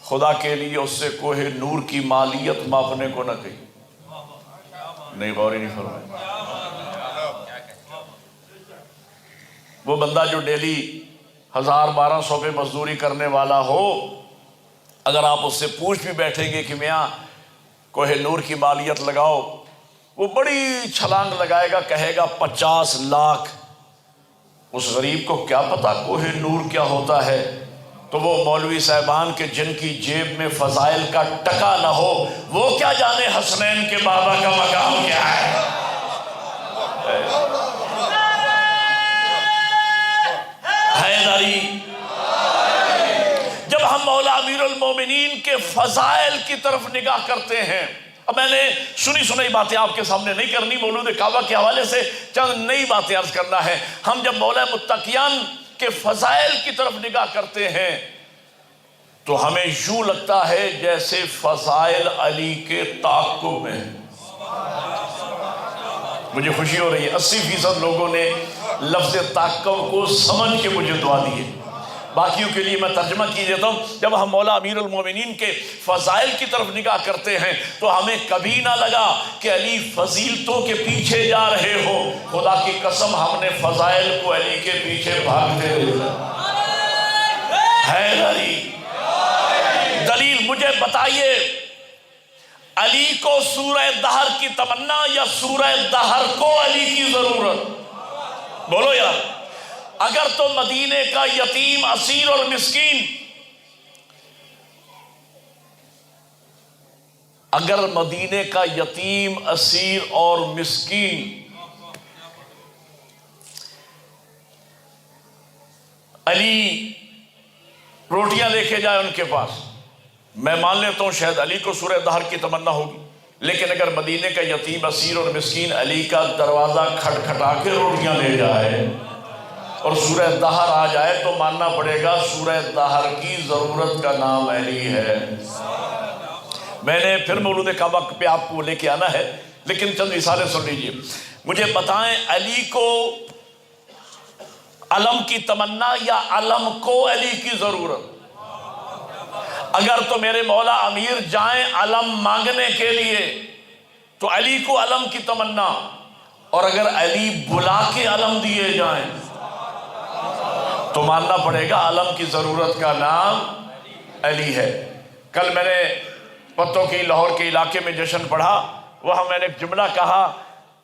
خدا کے لیے اس سے کوہ نور کی مالیت ماپنے کو نہ کہی۔ نہیں، غور ہی نہیں فرمایا۔ وہ بندہ جو ڈیلی 1,000-1,200 پہ مزدوری کرنے والا ہو، اگر آپ اس سے پوچھ بھی بیٹھیں گے کہ میاں کوہ نور کی مالیت لگاؤ، وہ بڑی چھلانگ لگائے گا، کہے گا 50 لاکھ۔ اس غریب کو کیا پتا کوہ نور کیا ہوتا ہے؟ تو وہ مولوی صاحبان کے جن کی جیب میں فضائل کا ٹکا نہ ہو، وہ کیا جانے حسنین کے بابا کا مقام کیا ہے؟ حیدری۔ جب ہم مولا امیر المومنین کے فضائل کی طرف نگاہ کرتے ہیں، اب میں نے سنی سنائی باتیں آپ کے سامنے نہیں کرنی، مولود کعبہ کے حوالے سے چند نئی باتیں عرض کرنا ہے۔ ہم جب مولا متقیان کے فضائل کی طرف نگاہ کرتے ہیں تو ہمیں یوں لگتا ہے جیسے فضائل علی کے تعاقب میں۔ مجھے خوشی ہو رہی ہے 80% لوگوں نے لفظ تعاقب کو سمجھ کے مجھے دعا دی ہے۔ باقیوں کے لیے میں ترجمہ کی دیتا ہوں۔ جب ہم مولا امیر المومنین کے فضائل کی طرف نگاہ کرتے ہیں تو ہمیں کبھی نہ لگا کہ علی فضیلتوں کے پیچھے جا رہے ہو۔ خدا کی قسم، ہم نے فضائل کو علی کے پیچھے بھاگتے دیکھا۔ حیدری، دلیل مجھے بتائیے، علی کو سورہ دہر کی تمنا یا سورہ دہر کو علی کی ضرورت؟ بولو یار۔ اگر تو مدینے کا یتیم، اسیر اور مسکین اگر مدینے کا یتیم، اسیر اور مسکین علی روٹیاں لے کے جائے ان کے پاس، میں مان لیتا ہوں شاید علی کو سورہ دہر کی تمنا ہوگی، لیکن اگر مدینے کا یتیم، اسیر اور مسکین علی کا دروازہ کھٹکھٹا کے روٹیاں لے جائے اور سورہ دہر آ جائے تو ماننا پڑے گا سورہ دہر کی ضرورت کا نام علی ہے۔ میں نے پھر مولود کعبہ پہ آپ کو لے کے آنا ہے، لیکن چند مثالیں سن لیجئے۔ مجھے بتائیں علی کو علم کی تمنا یا علم کو علی کی ضرورت؟ اگر تو میرے مولا امیر جائیں علم مانگنے کے لیے تو علی کو علم کی تمنا، اور اگر علی بلا کے علم دیے جائیں تو ماننا پڑے گا علم کی ضرورت کا نام علی ہے۔ کل میں نے پتوں کی لاہور کے علاقے میں جشن پڑھا، وہاں میں نے ایک جملہ کہا،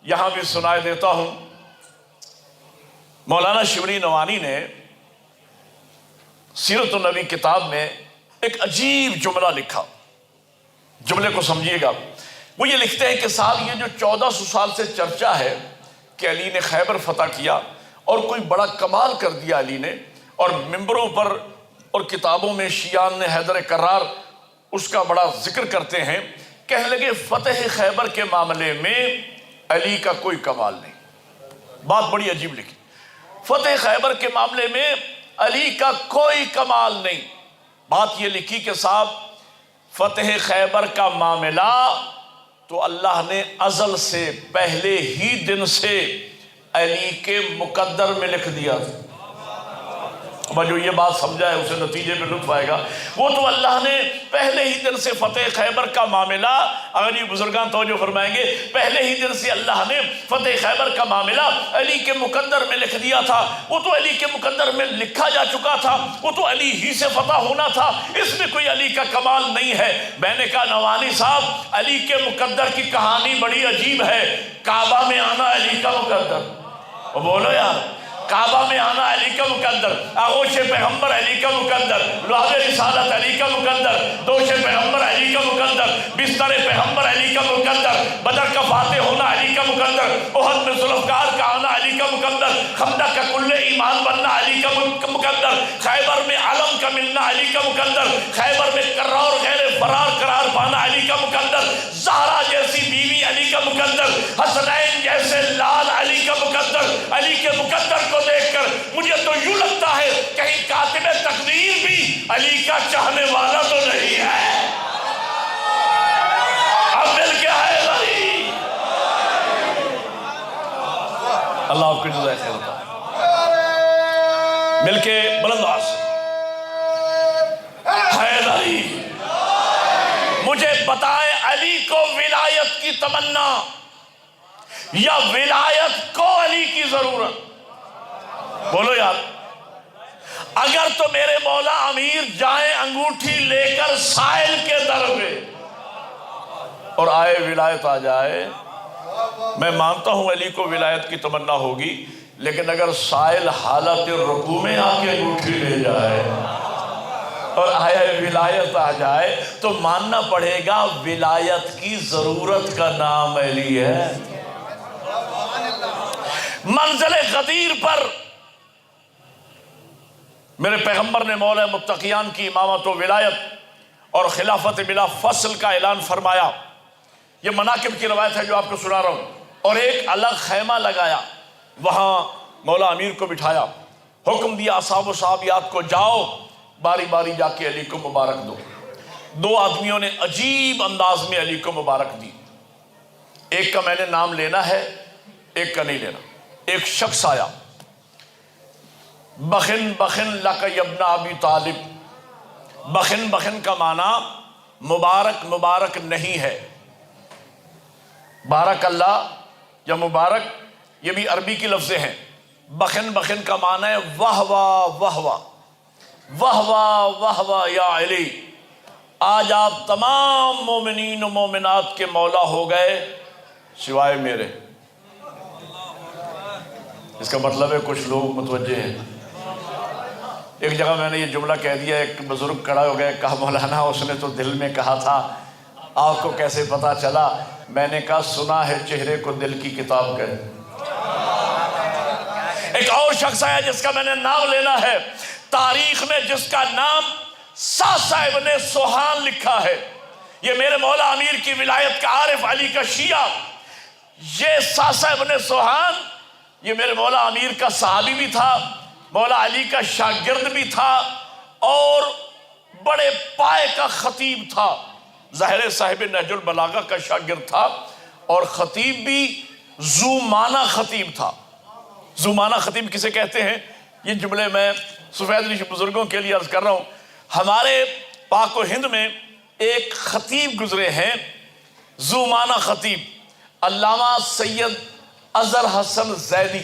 یہاں بھی سنائے دیتا ہوں۔ مولانا شبلی نوانی نے سیرت النبی کتاب میں ایک عجیب جملہ لکھا، جملے کو سمجھیے گا۔ وہ یہ لکھتے ہیں کہ صاحب یہ جو 1400 سال سے چرچا ہے کہ علی نے خیبر فتح کیا اور کوئی بڑا کمال کر دیا علی نے، اور ممبروں پر اور کتابوں میں شیعان نے حیدر کرار اس کا بڑا ذکر کرتے ہیں، کہنے لگے فتح خیبر کے معاملے میں علی کا کوئی کمال نہیں۔ بات بڑی عجیب لکھی، فتح خیبر کے معاملے میں علی کا کوئی کمال نہیں۔ بات یہ لکھی کہ صاحب فتح خیبر کا معاملہ تو اللہ نے ازل سے پہلے ہی دن سے علی کے مقدر میں لکھ دیا تھا۔ اب جو یہ بات سمجھا ہے اسے نتیجے میں لطف آئے گا۔ وہ تو اللہ نے پہلے ہی دن سے فتح خیبر کا معاملہ، اگر یہ بزرگان توجہ فرمائیں گے، پہلے ہی دن سے اللہ نے فتح خیبر کا معاملہ علی کے مقدر میں لکھ دیا تھا۔ وہ تو علی کے مقدر میں لکھا جا چکا تھا، وہ تو علی ہی سے فتح ہونا تھا، اس میں کوئی علی کا کمال نہیں ہے۔ میں نے کہا نوانی صاحب علی کے مقدر کی کہانی بڑی عجیب ہے۔ کعبہ میں آنا علی کا مقدر، بولو یار، کعبہ میں آنا علی کا مقدر، آغوش پیغمبر علی کا مقدر، لوح رسالت علی کا مقدر، دوش پیغمبر علی کا مقدر، بستر پیغمبر علی کا مقدر، بدر کا فاتح ہونا علی کا مقدر، احد میں ذوالفقار کا آنا علی کا مقدر، خندق کا کل ایمان بننا علی کا مقدر، خیبر میں علم کا ملنا علی کا مقدر، خیبر میں کرار غیر فرار قرار پانا علی کا مقدر، زہرا جیسی بیوی علی کا مقدر، حسنین جیسے لال علی کا مقدر۔ علی کے مقدر کو دیکھ کر مجھے تو یوں لگتا ہے کہیں کاتب تقدیر بھی علی کا چاہنے والا تو نہیں ہے۔ اب مل کے آئے غریب، اللہ آپ کو جزائے خیر ہوتا ہے، مل کے بلند آواز ہے غریب۔ مجھے بتائے علی کو ولایت کی تمنا یا ولایت کو علی کی ضرورت؟ بولو یار، اگر تو میرے مولا امیر جائیں انگوٹھی لے کر سائل کے در پہ اور آئے ولایت آ جائے، میں مانتا ہوں علی کو ولایت کی تمنا ہوگی، لیکن اگر سائل حالت رکوع میں آ کے انگوٹھی لے جائے اور آئے ولایت آ جائے تو ماننا پڑے گا ولایت کی ضرورت کا نام علی ہے۔ منزل غدیر پر میرے پیغمبر نے مولا متقیان کی امامت و ولایت اور خلافت بلا فصل کا اعلان فرمایا۔ یہ مناقب کی روایت ہے جو آپ کو سنا رہا ہوں۔ اور ایک الگ خیمہ لگایا، وہاں مولا امیر کو بٹھایا، حکم دیا اصحاب و صحابیات کو جاؤ باری باری جا کے علی کو مبارک دو۔ دو آدمیوں نے عجیب انداز میں علی کو مبارک دی، ایک کا میں نے نام لینا ہے، ایک کا نہیں لینا۔ ایک شخص آیا، بخن بخن لک ابن ابی طالب۔ بخن بخن کا معنی مبارک مبارک نہیں ہے، بارک اللہ یا مبارک یہ بھی عربی کی لفظیں ہیں۔ بخن بخن کا معنی ہے واہ واہ واہ واہ واہ واہ واہ واہ یا علی، آج آپ تمام مومنین و مومنات کے مولا ہو گئے سوائے میرے۔ اس کا مطلب ہے کچھ لوگ متوجہ ہیں۔ ایک جگہ میں نے یہ جملہ کہہ دیا، ایک بزرگ کھڑا ہو گیا، کہا مولانا اس نے تو دل میں کہا تھا آپ کو کیسے پتا چلا؟ میں نے کہا سنا ہے چہرے کو دل کی کتاب کہے۔ ایک اور شخص ہے جس کا میں نے نام لینا ہے، تاریخ میں جس کا نام ساسا ابن سوہان لکھا ہے۔ یہ میرے مولا امیر کی ولایت کا عارف، علی کا شیعہ۔ یہ ساسا ابن سوہان یہ میرے مولا امیر کا صحابی بھی تھا، مولا علی کا شاگرد بھی تھا، اور بڑے پائے کا خطیب تھا۔ ظاہر صاحب نہج البلاغہ کا شاگرد تھا، اور خطیب بھی ذو معنی خطیب تھا۔ ذو معنی خطیب کسے کہتے ہیں؟ یہ جملے میں سفید ریش بزرگوں کے لیے عرض کر رہا ہوں۔ ہمارے پاک و ہند میں ایک خطیب گزرے ہیں ذو معنی خطیب، علامہ سید اظہر حسن زیدی،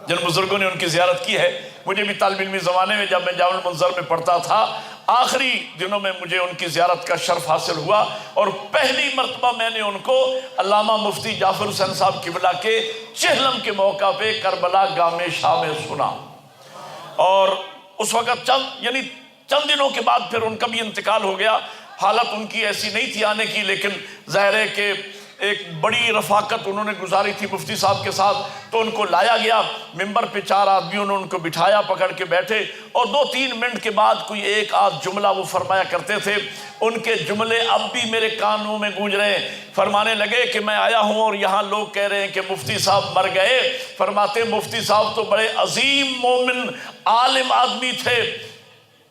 جن بزرگوں نے ان کی زیارت کی ہے۔ مجھے بھی طالب علمی زمانے میں جب میں جامع المنظر میں پڑھتا تھا، آخری دنوں میں مجھے ان کی زیارت کا شرف حاصل ہوا، اور پہلی مرتبہ میں نے ان کو علامہ مفتی جعفر حسین صاحب قبلہ کے چہلم کے موقع پہ کربلا گام شاہ میں سنا۔ اور اس وقت چند دنوں کے بعد پھر ان کا بھی انتقال ہو گیا۔ حالت ان کی ایسی نہیں تھی آنے کی، لیکن ظاہر ہے کہ ایک بڑی رفاقت انہوں نے گزاری تھی مفتی صاحب کے ساتھ، تو ان کو لایا گیا ممبر پہ، 4 آدمیوں نے ان کو بٹھایا، پکڑ کے بیٹھے، اور 2-3 منٹ کے بعد کوئی ایک آدھ جملہ وہ فرمایا کرتے تھے۔ ان کے جملے اب بھی میرے کانوں میں گونج رہے ہیں۔ فرمانے لگے کہ میں آیا ہوں اور یہاں لوگ کہہ رہے ہیں کہ مفتی صاحب مر گئے۔ فرماتے مفتی صاحب تو بڑے عظیم مومن عالم آدمی تھے،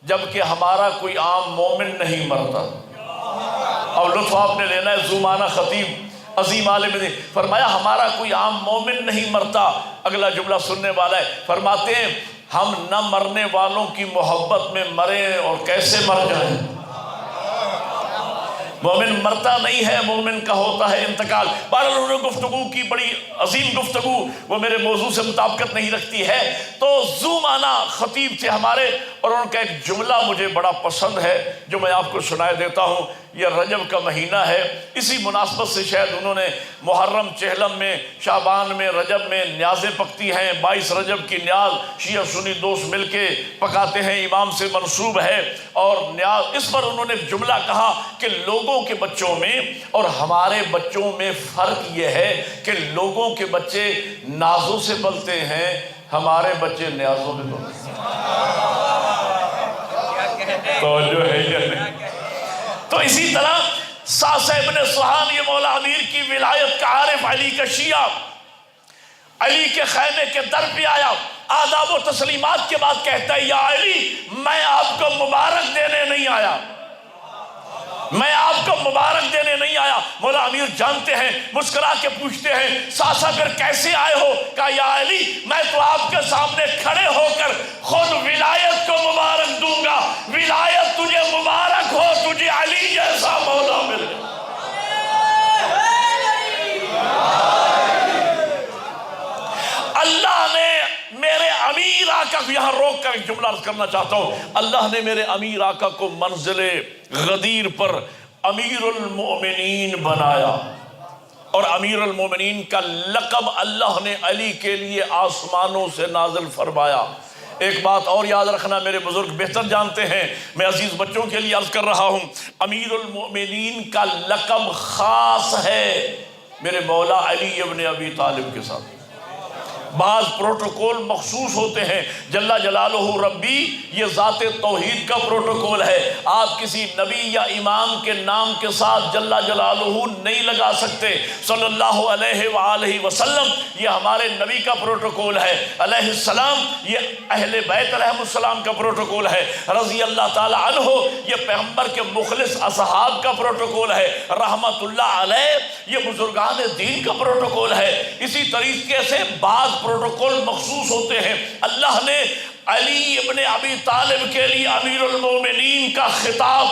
جبکہ ہمارا کوئی عام مومن نہیں مرتا۔ اور لطف آپ نے لینا ہے، ذو معنی خطیب عظیم عالم نے فرمایا ہمارا کوئی عام مومن نہیں مرتا۔ اگلا جملہ سننے والا ہے، فرماتے ہیں ہم نہ مرنے والوں کی محبت میں مریں اور کیسے مر جائیں۔ مومن مرتا نہیں ہے، مومن کا ہوتا ہے انتقال۔ بہرحال انہوں نے گفتگو کی، بڑی عظیم گفتگو، وہ میرے موضوع سے مطابقت نہیں رکھتی ہے۔ تو ذو معنی خطیب تھے ہمارے، اور ان کا ایک جملہ مجھے بڑا پسند ہے جو میں آپ کو سنائے دیتا ہوں۔ یہ رجب کا مہینہ ہے، اسی مناسبت سے شاید انہوں نے محرم چہلم میں، شعبان میں، رجب میں نیازیں پکتی ہیں۔ 22 رجب کی نیاز شیعہ سنی دوست مل کے پکاتے ہیں، امام سے منسوب ہے۔ اور نیاز اس پر انہوں نے جملہ کہا کہ لوگوں کے بچوں میں اور ہمارے بچوں میں فرق یہ ہے کہ لوگوں کے بچے نازوں سے پلتے ہیں، ہمارے بچے نیازوں میں پلتے ہیں۔ تو جو ہے یہ نہیں۔ تو اسی طرح ساسا ابن سوہان یہ مولا امیر کی ولایت کا عارف، علی کا شیعہ، علی کے خیمے کے در پہ آیا، آداب و تسلیمات کے بعد کہتا ہے یا علی میں آپ کو مبارک دینے نہیں آیا، میں آپ کو مبارک دینے نہیں آیا۔ مولا امیر جانتے ہیں، مسکرا کے پوچھتے ہیں ساسا پھر کیسے آئے ہو؟ کہا یا علی میں تو آپ کے سامنے کھڑے ہو کر خود ولایت کو مبارک دوں گا، ولایت تجھے مبارک ہو، تجھے علی جیسا مولا ملے۔ اللہ نے میرے امیر آقا کو، یہاں روک کر ایک جملہ عرض کرنا چاہتا ہوں، اللہ نے میرے امیر آقا کو منزل غدیر پر امیر المؤمنین بنایا، اور امیر المؤمنین کا لقب اللہ نے علی کے لیے آسمانوں سے نازل فرمایا۔ ایک بات اور یاد رکھنا، میرے بزرگ بہتر جانتے ہیں، میں عزیز بچوں کے لیے عرض کر رہا ہوں، امیر المؤمنین کا لقب خاص ہے میرے مولا علی ابن ابی طالب کے ساتھ۔ بعض پروٹوکول مخصوص ہوتے ہیں، جل جلالہ ربی یہ ذات توحید کا پروٹوکول ہے، آپ کسی نبی یا امام کے نام کے ساتھ جل جلالہ نہیں لگا سکتے۔ صلی اللہ علیہ وآلہ وسلم یہ ہمارے نبی کا پروٹوکول ہے، علیہ السلام یہ اہل بیت علیہ السلام کا پروٹوکول ہے، رضی اللہ تعالی عنہ یہ پیغمبر کے مخلص اصحاب کا پروٹوکول ہے، رحمت اللہ علیہ یہ بزرگان دین کا پروٹوکول ہے۔ اسی طریقے سے بعض پروٹوکول مخصوص ہوتے ہیں۔ اللہ نے علی ابن ابی طالب کے لیے امیر المومنین کا خطاب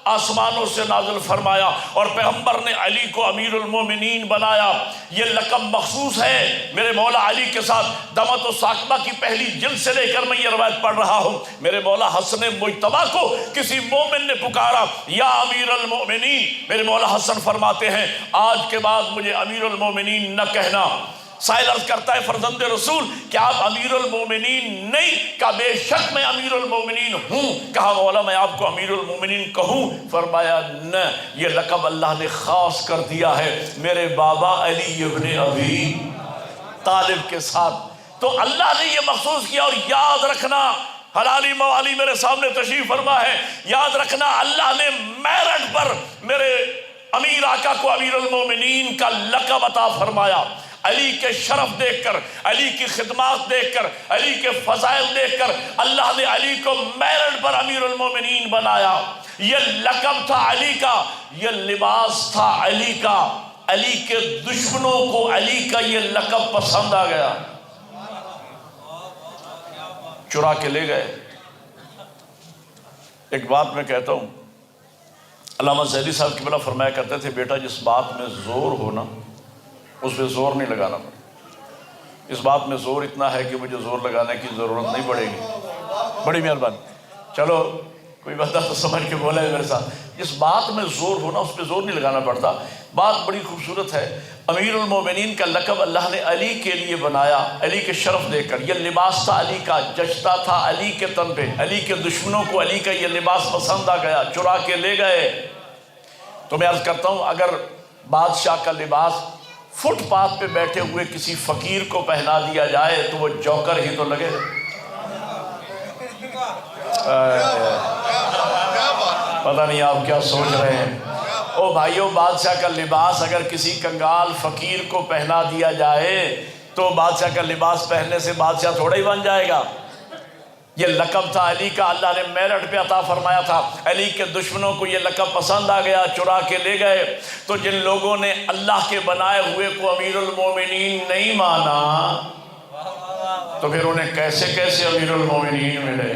آسمانوں سے نازل فرمایا، اور پیغمبر نے علی کو امیر المومنین بنایا۔ یہ لقب مخصوص ہے میرے مولا علی کے ساتھ۔ دمت و ساقبہ کی پہلی جلد سے لے کر میں یہ روایت پڑھ رہا ہوں، میرے مولا حسن مجتبیٰ کو کسی مومن نے پکارا یا امیر المومنین، میرے مولا حسن فرماتے ہیں آج کے بعد مجھے امیر المومنین نہ کہنا، سائل عرض کرتا ہے فرزند رسول کیا آپ امیر المومنین نہیں؟ کہا بے شک میں امیر المومنین ہوں۔ کہا مولا میں آپ کو امیر المومنین کہوں؟ فرمایا نہ، یہ لقب اللہ نے خاص کر دیا ہے میرے بابا علی ابن ابی طالب کے ساتھ، تو اللہ نے یہ مخصوص کیا۔ اور یاد رکھنا، حلالی موالی میرے سامنے تشریف فرما ہے، یاد رکھنا اللہ نے میرٹ پر میرے امیر آقا کو امیر المومنین کا لقب عطا فرمایا۔ علی کے شرف دیکھ کر، علی کی خدمات دیکھ کر، علی کے فضائل دیکھ کر اللہ نے علی کو میرٹ پر امیر المومنین بنایا۔ یہ لقب تھا علی کا، یہ لباس تھا علی کا۔ علی کے دشمنوں کو علی کا یہ لقب پسند آ گیا، چرا کے لے گئے۔ ایک بات میں کہتا ہوں، علامہ زیدی صاحب کی بلا فرمایا کرتے تھے بیٹا جس بات میں زور ہو نا اس پہ زور نہیں لگانا پڑے، اس بات میں زور اتنا ہے کہ مجھے زور لگانے کی ضرورت نہیں پڑے گی۔ بڑی مہربانی، چلو کوئی بندہ تو سمجھ کے بولا ہے میرے ساتھ، جس بات میں زور ہونا اس پہ زور نہیں لگانا پڑتا۔ بات بڑی خوبصورت ہے، امیر المومنین کا لقب اللہ نے علی کے لیے بنایا، علی کے شرف دے کر۔ یہ لباس تھا علی کا، جچتا تھا علی کے تن پہ، علی کے دشمنوں کو علی کا یہ لباس پسند آ گیا، چرا کے لے گئے۔ تو میں عرض کرتا ہوں اگر بادشاہ کا لباس فٹ پاتھ پہ بیٹھے ہوئے کسی فقیر کو پہنا دیا جائے تو وہ جوکر ہی تو لگے۔ پتہ نہیں آپ کیا سوچ رہے ہیں۔ او بھائیو، بادشاہ کا لباس اگر کسی کنگال فقیر کو پہنا دیا جائے تو بادشاہ کا لباس پہننے سے بادشاہ تھوڑا ہی بن جائے گا۔ یہ لقب تھا علی کا، اللہ نے میرٹ پہ عطا فرمایا تھا۔ علی کے دشمنوں کو یہ لقب پسند آ گیا، چرا کے لے گئے۔ تو جن لوگوں نے اللہ کے بنائے ہوئے کو امیر المومنین نہیں مانا تو پھر انہیں کیسے کیسے امیر المومنین ملے؟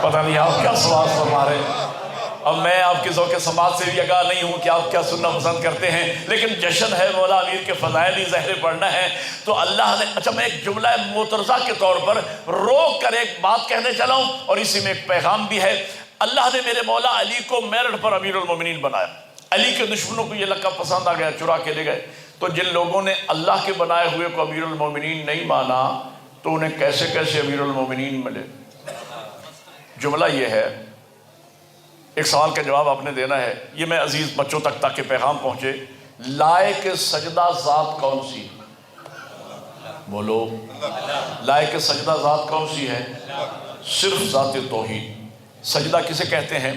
پتہ نہیں آپ کیا سوال فرما رہے ہیں۔ اب میں آپ کی ذوق سماعت سے بھی آگاہ نہیں ہوں کہ آپ کیا سننا پسند کرتے ہیں، لیکن جشن ہے، مولا امیر کے فضائل ہی ظاہر پڑھنا ہے تو اللہ نے۔ اچھا میں ایک جملہ معترضہ کے طور پر روک کر ایک بات کہنے چلا ہوں اور اسی میں ایک پیغام بھی ہے۔ اللہ نے میرے مولا علی کو میرٹ پر امیر المومنین بنایا، علی کے دشمنوں کو یہ لقب پسند آ گیا، چرا کے لے گئے۔ تو جن لوگوں نے اللہ کے بنائے ہوئے کو امیر المومنین نہیں مانا تو انہیں کیسے کیسے امیر المومنین ملے؟ جملہ یہ ہے، ایک سوال کا جواب آپ نے دینا ہے، یہ میں عزیز بچوں تک تاکہ پیغام پہنچے۔ لائق سجدہ ذات کون سی؟ بولو، لائق سجدہ ذات کون سی ہے؟ صرف ذات توحید۔ سجدہ کسے کہتے ہیں؟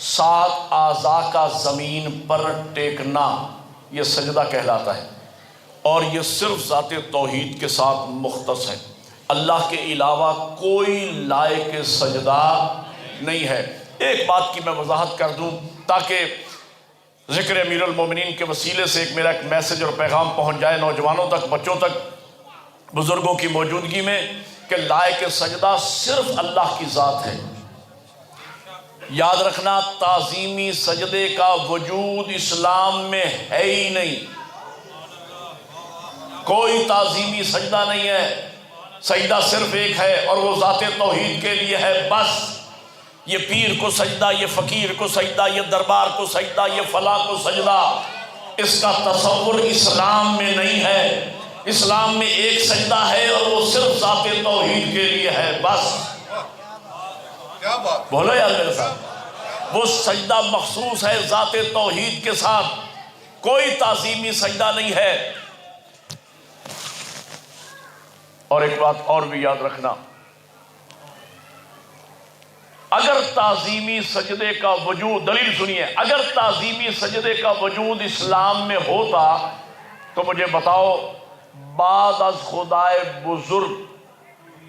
7 اعضاء کا زمین پر ٹیکنا، یہ سجدہ کہلاتا ہے، اور یہ صرف ذات توحید کے ساتھ مختص ہے۔ اللہ کے علاوہ کوئی لائق سجدہ نہیں ہے۔ ایک بات کی میں وضاحت کر دوں تاکہ ذکر امیر المومنین کے وسیلے سے ایک میرا میسج اور پیغام پہنچ جائے نوجوانوں تک، بچوں تک، بزرگوں کی موجودگی میں، کہ لائق سجدہ صرف اللہ کی ذات ہے۔ یاد رکھنا، تعظیمی سجدے کا وجود اسلام میں ہے ہی نہیں، کوئی تعظیمی سجدہ نہیں ہے۔ سجدہ صرف ایک ہے اور وہ ذات توحید کے لیے ہے بس۔ یہ پیر کو سجدہ، یہ فقیر کو سجدہ، یہ دربار کو سجدہ، یہ فلاں کو سجدہ، اس کا تصور اسلام میں نہیں ہے۔ اسلام میں ایک سجدہ ہے اور وہ صرف ذات توحید کے لیے ہے بس۔ بولو یار میرے ساتھ، وہ سجدہ مخصوص ہے ذات توحید کے ساتھ، کوئی تعظیمی سجدہ نہیں ہے۔ اور ایک بات اور بھی یاد رکھنا، اگر تعظیمی سجدے کا وجود، دلیل سنیے، اگر تعظیمی سجدے کا وجود اسلام میں ہوتا تو مجھے بتاؤ بعد از خدائے بزرگ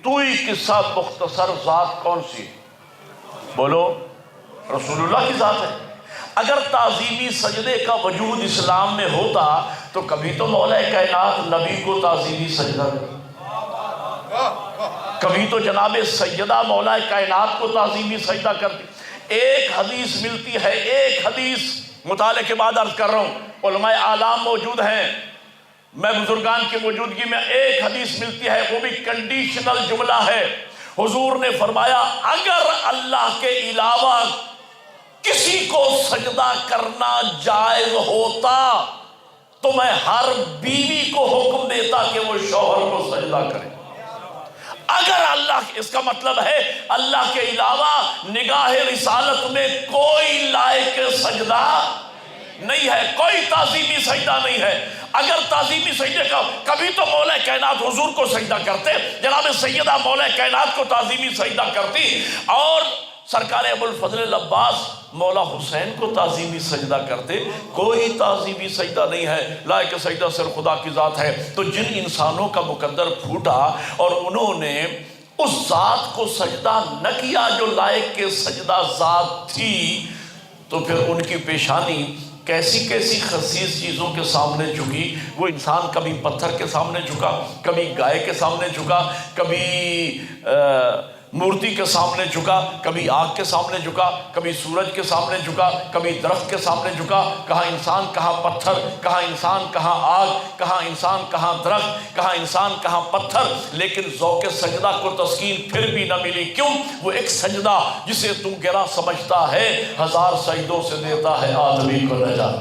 تو ہی قصہ مختصر ذات کون سی؟ بولو، رسول اللہ کی ذات ہے۔ اگر تعظیمی سجدے کا وجود اسلام میں ہوتا تو کبھی تو مولا کائنات نبی کو تعظیمی سجدہ، کبھی تو جناب سیدہ مولا کائنات کو تعظیمی سجدہ کرتی۔ ایک حدیث ملتی ہے، ایک حدیث مطالعے کے بعد عرض کر رہا ہوں، علماء اعلام موجود ہیں، میں بزرگان کی موجودگی میں ایک حدیث ملتی ہے، وہ بھی کنڈیشنل جملہ ہے۔ حضور نے فرمایا اگر اللہ کے علاوہ کسی کو سجدہ کرنا جائز ہوتا تو میں ہر بیوی کو حکم دیتا کہ وہ شوہر کو سجدہ کرے۔ اگر اللہ، اس کا مطلب ہے اللہ کے علاوہ نگاہ رسالت میں کوئی لائق سجدہ نہیں ہے، کوئی تعظیمی سجدہ نہیں ہے۔ اگر تعظیمی سجدے کا، کبھی تو مولا کائنات حضور کو سجدہ کرتے، جناب سیدہ مولا کائنات کو تعظیمی سجدہ کرتی، اور سرکار ابوالفضل العباس مولا حسین کو تعظیمی سجدہ کرتے۔ کوئی تعظیمی سجدہ نہیں ہے، لائق سجدہ صرف خدا کی ذات ہے۔ تو جن انسانوں کا مقدر پھوٹا اور انہوں نے اس ذات کو سجدہ نہ کیا جو لائق کے سجدہ ذات تھی، تو پھر ان کی پیشانی کیسی کیسی خسیس چیزوں کے سامنے جھکی۔ وہ انسان کبھی پتھر کے سامنے جھکا، کبھی گائے کے سامنے جھکا، کبھی مورتی کے سامنے جھکا، کبھی آگ کے سامنے جھکا، کبھی سورج کے سامنے جھکا، کبھی درخت کے سامنے جھکا۔ کہاں انسان کہاں پتھر، کہاں انسان کہاں آگ، کہاں انسان کہاں درخت، کہاں انسان کہاں پتھر، لیکن ذوق سجدہ کو تسکین پھر بھی نہ ملی۔ کیوں؟ وہ ایک سجدہ جسے تم گرا سمجھتا ہے، ہزار سجدوں سے دیتا ہے آدمی کو نجات۔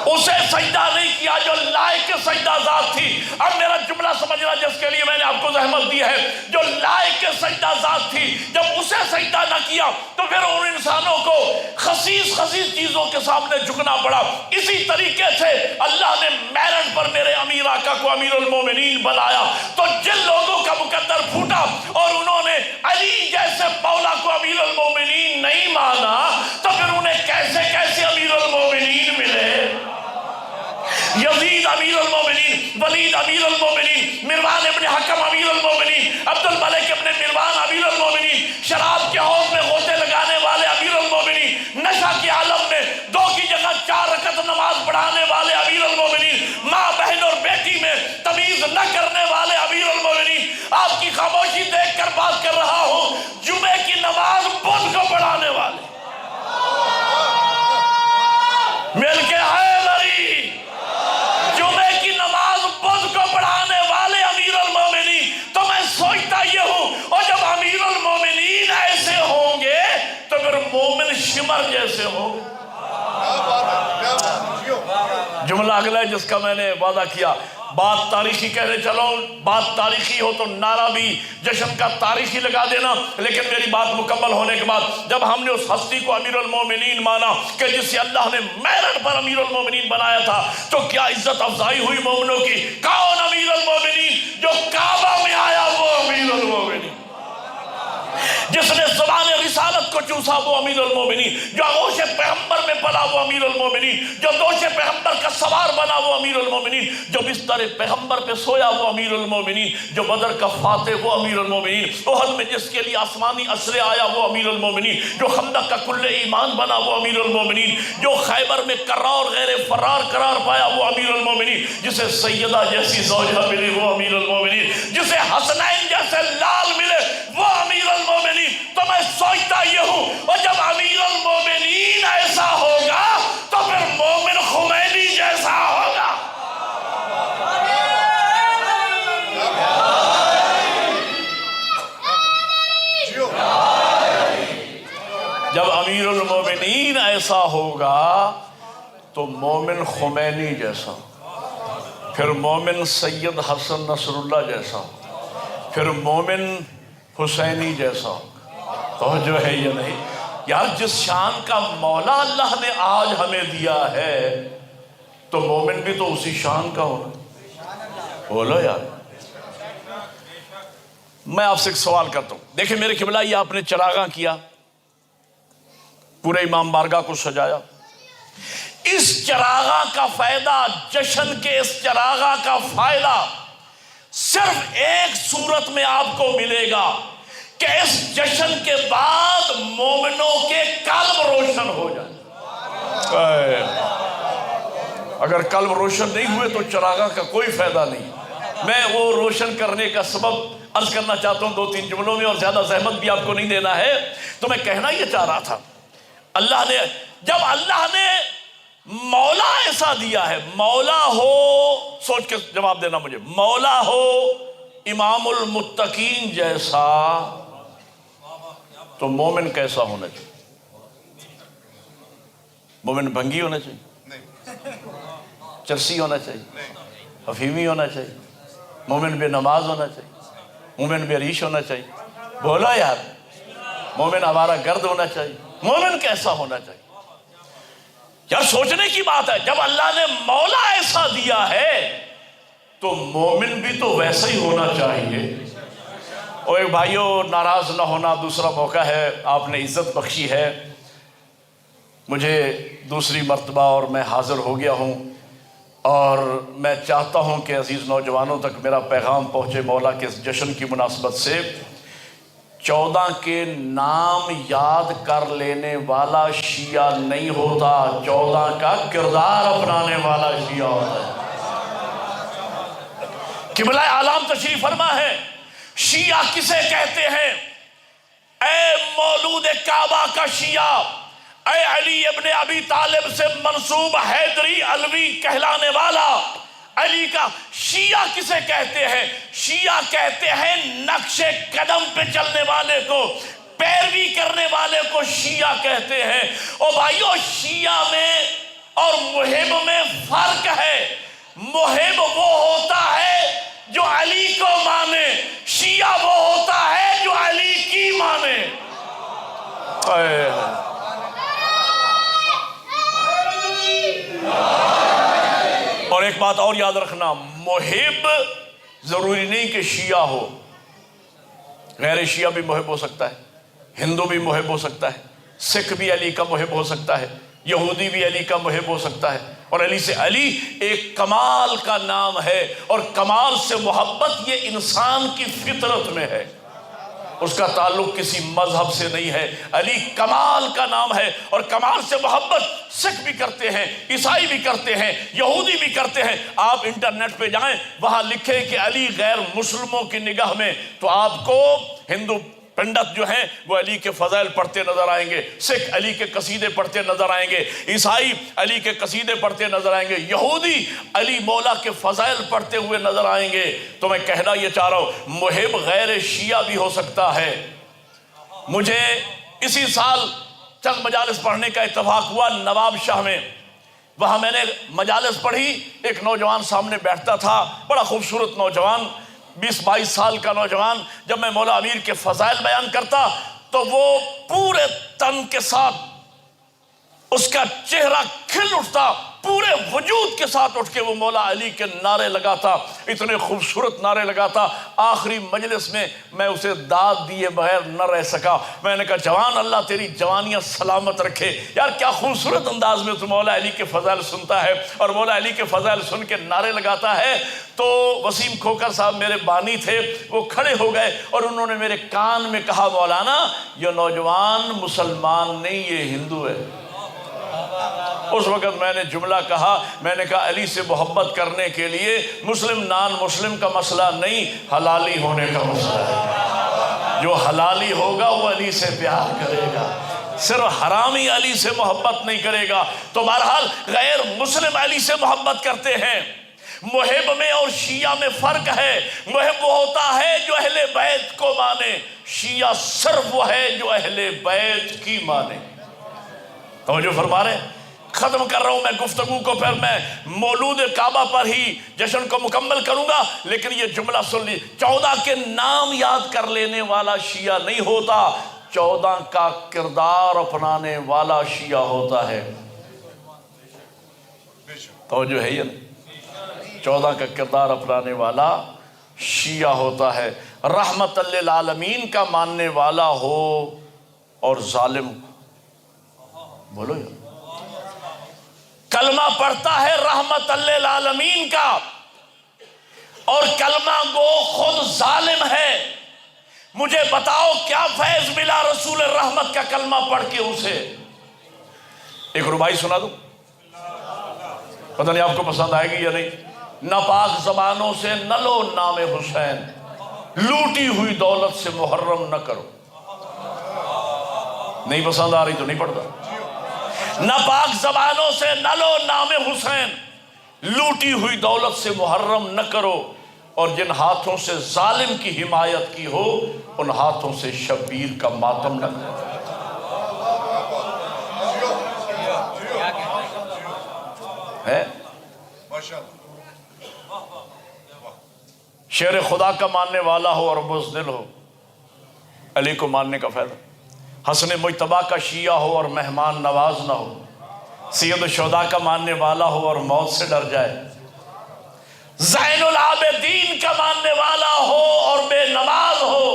اسے سجدہ نہیں کیا جو لائق سجدہ ذات تھی۔ اب میرا جملہ سمجھنا جس کے لیے میں نے آپ کو زحمت دی ہے، جو لائق سجدہ ذات تھی، جب اسے سجدہ نہ کیا تو پھر ان انسانوں کو خسیس خسیس چیزوں کے سامنے جھکنا پڑا۔ اسی طریقے سے اللہ نے میرٹ پر میرے امیر آقا کو امیر المومنین بنایا، تو جن لوگوں کا مقدر پھوٹا اور انہوں نے علی جیسے مولا کو امیر المومنین نہیں مانا، تو پھر انہیں کیسے کیسے امیر المومنین ملے؟ یزید امیر المومنین، ولید امیر المومنین، مروان ابن حکم امیر المومنین، عبد الملک ابن مروان امیر المومنین، شراب کے حوض میں غوطے لگانے والے امیر المومنین، نشہ کے عالم میں 2 کی جگہ 4 رکعت نماز پڑھانے والے امیر المومنین، ماں بہن اور بیٹی میں تمیز نہ کرنے والے امیر المومنین۔ آپ کی خاموشی دیکھ کر بات کر رہا ہوں، جمعے کی نماز بدھ کو پڑھانے والے، مل کے حیدری، جمعے کی نماز بدھ کو پڑھانے والے امیر المومنین۔ تو میں سوچتا یہ ہوں، اور جب امیر المومنین ایسے ہوں گے تو پھر مومن شمر جیسے ہوں گے۔ جملہ اگلا ہے جس کا میں نے وعدہ کیا، بات تاریخی کہنے چلو، بات تاریخی ہو تو نعرہ بھی جشن کا تاریخی لگا دینا، لیکن میری بات مکمل ہونے کے بعد جب ہم نے اس ہستی کو امیر المومنین مانا کہ جس سے اللہ نے میرٹ پر امیر المومنین بنایا تھا، تو کیا عزت افزائی ہوئی مومنوں کی۔ کون امیر المومنین؟ جو کعبہ میں آیا وہ امیر المومنین، جس نے زبان رسالت کو چوسا وہ امیر المومنین، جو آغوش پیغمبر میں پلا وہ امیر المومنین، جو دوش پیغمبر کا سوار بنا وہ امیر المومنین، جو بستر پیغمبر پہ سویا وہ امیر المومنین، جو بدر کا فاتح وہ امیر المومنین، احد میں جس کے لیے آسمانی اسرے آیا وہ امیر المومنین، جو خندق کا کل ایمان بنا وہ امیر المومنین، جو خیبر میں قرار غیر فرار قرار پایا وہ امیر المومنین، جسے سیدہ جیسی زوجہ ملی وہ امیر المومنین، جسے حسنین جیسے لال ملے وہ امیر المومنین۔ تو میں سوچتا یہ ہوں، اور جب امیر المومنین ایسا ہوگا تو پھر مومن خمینی جیسا ہوگا۔ جب امیر المومنین ایسا ہوگا تو مومن خمینی جیسا، پھر مومن سید حسن نصر اللہ جیسا، پھر مومن حسینی جیسا۔ تو جو ہے یہ نہیں یار، جس شان کا مولا اللہ نے آج ہمیں دیا ہے تو مومن بھی تو اسی شان کا ہونا۔ بولو یار، میں آپ سے ایک سوال کرتا ہوں، دیکھیں میرے قبلہ، یہ آپ نے چراغاں کیا، پورے امام بارگاہ کو سجایا، اس چراغاں کا فائدہ، جشن کے اس چراغاں کا فائدہ صرف ایک صورت میں آپ کو ملے گا کہ اس جشن کے بعد مومنوں کے قلب روشن ہو جائے۔ اگر قلب روشن نہیں ہوئے تو چراغاں کا کوئی فائدہ نہیں۔ میں وہ روشن کرنے کا سبب عرض کرنا چاہتا ہوں 2-3 جملوں میں، اور زیادہ زحمت بھی آپ کو نہیں دینا ہے۔ تو میں کہنا یہ چاہ رہا تھا، اللہ نے، جب اللہ نے مولا ایسا دیا ہے، مولا ہو، سوچ کے جواب دینا مجھے، مولا ہو امام المتقین جیسا، تو مومن کیسا ہونا چاہیے؟ مومن بھنگی ہونا چاہیے؟ چرسی ہونا چاہیے، افیمی ہونا چاہیے، مومن بے نماز ہونا چاہیے، مومن بے ریش ہونا چاہیے، بولو یار، مومن آوارہ گرد ہونا چاہیے، مومن کیسا ہونا چاہیے؟ یار سوچنے کی بات ہے، جب اللہ نے مولا ایسا دیا ہے تو مومن بھی تو ویسا ہی ہونا چاہیے۔ اور ایک بھائیو، ناراض نہ ہونا، دوسرا موقع ہے، آپ نے عزت بخشی ہے، مجھے دوسری مرتبہ اور میں حاضر ہو گیا ہوں، اور میں چاہتا ہوں کہ عزیز نوجوانوں تک میرا پیغام پہنچے مولا کے اس جشن کی مناسبت سے۔ 14 کے نام یاد کر لینے والا شیعہ نہیں ہوتا، 14 کا کردار اپنانے والا شیعہ ہوتا ہے۔ قبلہ عالم تشریف فرما ہے، شیعہ کسے کہتے ہیں؟ اے مولود کعبہ کا شیعہ، اے علی ابن ابی طالب سے منسوب حیدری علوی کہلانے والا، علی کا شیعہ کسے کہتے ہیں؟ شیعہ کہتے ہیں نقش قدم پہ چلنے والے کو، پیروی کرنے والے کو شیعہ کہتے ہیں۔ او بھائیو، شیعہ میں اور محب میں فرق ہے۔ محب وہ ہوتا ہے جو علی کو مانے، شیعہ وہ ہوتا ہے جو علی کی مانے۔ اور ایک بات اور یاد رکھنا، محب ضروری نہیں کہ شیعہ ہو، غیر شیعہ بھی محب ہو سکتا ہے، ہندو بھی محب ہو سکتا ہے، سکھ بھی علی کا محب ہو سکتا ہے، یہودی بھی علی کا محب ہو سکتا ہے۔ اور علی سے، علی ایک کمال کا نام ہے، اور کمال سے محبت یہ انسان کی فطرت میں ہے، اس کا تعلق کسی مذہب سے نہیں ہے۔ علی کمال کا نام ہے، اور کمال سے محبت سکھ بھی کرتے ہیں، عیسائی بھی کرتے ہیں، یہودی بھی کرتے ہیں۔ آپ انٹرنیٹ پہ جائیں، وہاں لکھیں کہ علی غیر مسلموں کی نگاہ میں، تو آپ کو ہندو پنڈت جو ہیں وہ علی کے فضائل پڑھتے نظر آئیں گے، سکھ علی کے قصیدے پڑھتے نظر آئیں گے، عیسائی علی کے قصیدے پڑھتے نظر آئیں گے، یہودی علی مولا کے فضائل پڑھتے ہوئے نظر آئیں گے۔ تو میں کہنا یہ چاہ رہا ہوں، محب غیر شیعہ بھی ہو سکتا ہے۔ مجھے اسی سال چند مجالس پڑھنے کا اتفاق ہوا نواب شاہ میں، وہاں میں نے مجالس پڑھی، ایک نوجوان سامنے بیٹھتا تھا، بڑا خوبصورت نوجوان، 20-22 سال کا نوجوان۔ جب میں مولا امیر کے فضائل بیان کرتا تو وہ پورے تن کے ساتھ، اس کا چہرہ کھل اٹھتا، پورے وجود کے ساتھ اٹھ کے وہ مولا علی کے نعرے لگاتا، اتنے خوبصورت نعرے لگاتا۔ آخری مجلس میں میں اسے داد دیے بغیر نہ رہ سکا، میں نے کہا جوان، اللہ تیری جوانیاں سلامت رکھے، یار کیا خوبصورت انداز میں تو مولا علی کے فضائل سنتا ہے اور مولا علی کے فضائل سن کے نعرے لگاتا ہے۔ تو وسیم کھوکر صاحب میرے بانی تھے، وہ کھڑے ہو گئے اور انہوں نے میرے کان میں کہا، مولانا یہ نوجوان مسلمان نہیں، یہ ہندو ہے۔ اس وقت میں نے جملہ کہا، میں نے کہا علی سے محبت کرنے کے لیے مسلم نان مسلم کا مسئلہ نہیں، حلالی ہونے کا مسئلہ ہے۔ جو حلالی ہوگا وہ علی سے پیار کرے گا، صرف حرامی علی سے محبت نہیں کرے گا۔ تو بہرحال غیر مسلم علی سے محبت کرتے ہیں۔ محب میں اور شیعہ میں فرق ہے۔ محب وہ ہوتا ہے جو اہل بیت کو مانے، شیعہ صرف وہ ہے جو اہل بیت کی مانے۔ توجہ فرما رہے ہیں؟ ختم کر رہا ہوں میں گفتگو کو، پھر میں مولود کعبہ پر ہی جشن کو مکمل کروں گا، لیکن یہ جملہ سن لی، 14 کے نام یاد کر لینے والا شیعہ نہیں ہوتا، 14 کا کردار اپنانے والا شیعہ ہوتا ہے۔ توجہ ہے یہ نا؟ 14 کا کردار اپنانے والا شیعہ ہوتا ہے۔ رحمت للعالمین کا ماننے والا ہو اور ظالم، بولو یا کلمہ پڑھتا ہے رحمت للعالمین کا، اور کلمہ گو خود ظالم ہے، مجھے بتاؤ کیا فیض ملا رسول رحمت کا کلمہ پڑھ کے اسے؟ ایک ربائی سنا دوں، پتہ نہیں آپ کو پسند آئے گی یا نہیں۔ ناپاک زبانوں سے نہ لو نام حسین، لوٹی ہوئی دولت سے محرم نہ کرو۔ نہیں پسند آ رہی تو نہیں پڑھتا۔ ناپاک زبانوں سے نہ لو نام حسین، لوٹی ہوئی دولت سے محرم نہ کرو، اور جن ہاتھوں سے ظالم کی حمایت کی ہو ان ہاتھوں سے شبیر کا ماتم نہ کرو۔ ہے شیر خدا کا ماننے والا ہو اور بزدل ہو، علی کو ماننے کا فائدہ۔ حسن مجتبیٰ کا شیعہ ہو اور مہمان نواز نہ ہو، سید الشہداء کا ماننے والا ہو اور موت سے ڈر جائے، زین العابدین کا ماننے والا ہو اور بے نماز ہو۔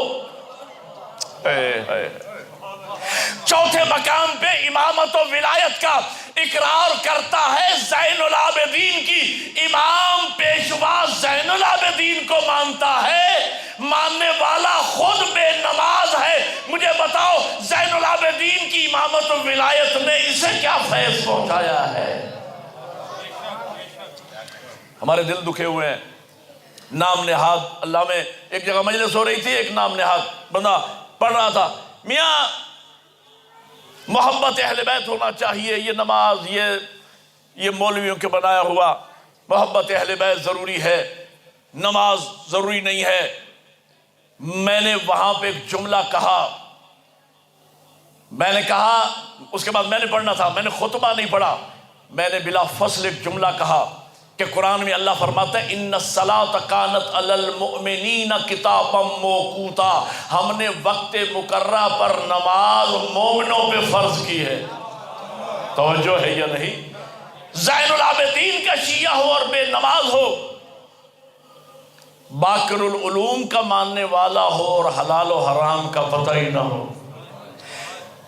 چوتھے مقام پہ امامت و ولایت کا اقرار کرتا ہے زین العابدین کی، امام پیشوا زین العابدین کو مانتا ہے، ماننے والا خود بے نماز ہے۔ مجھے بتاؤ زین العابدین کی امامت و ولایت نے اسے کیا فیض پہنچایا ہے؟ ہمارے دل دکھے ہوئے ہیں۔ نام نہاد اللہ میں ایک جگہ مجلس ہو رہی تھی، ایک نام نہاد بندہ پڑھ رہا تھا، میاں محبت اہل بیت ہونا چاہیے، یہ نماز یہ مولویوں کے بنایا ہوا، محبت اہل بیت ضروری ہے، نماز ضروری نہیں ہے۔ میں نے وہاں پہ ایک جملہ کہا، میں نے کہا، اس کے بعد میں نے پڑھنا تھا، میں نے خطبہ نہیں پڑھا، میں نے بلا فصل ایک جملہ کہا کہ قرآن میں اللہ فرماتا ہے ان الصلاۃ کانت علی المؤمنین کتابا موقوتا، ہم نے وقت مقررہ پر نماز مومنوں پہ فرض کی ہے۔ توجہ ہے یا نہیں؟ زین العابدین کا شیعہ ہو اور بے نماز ہو، باقر العلوم کا ماننے والا ہو اور حلال و حرام کا پتہ ہی نہ ہو۔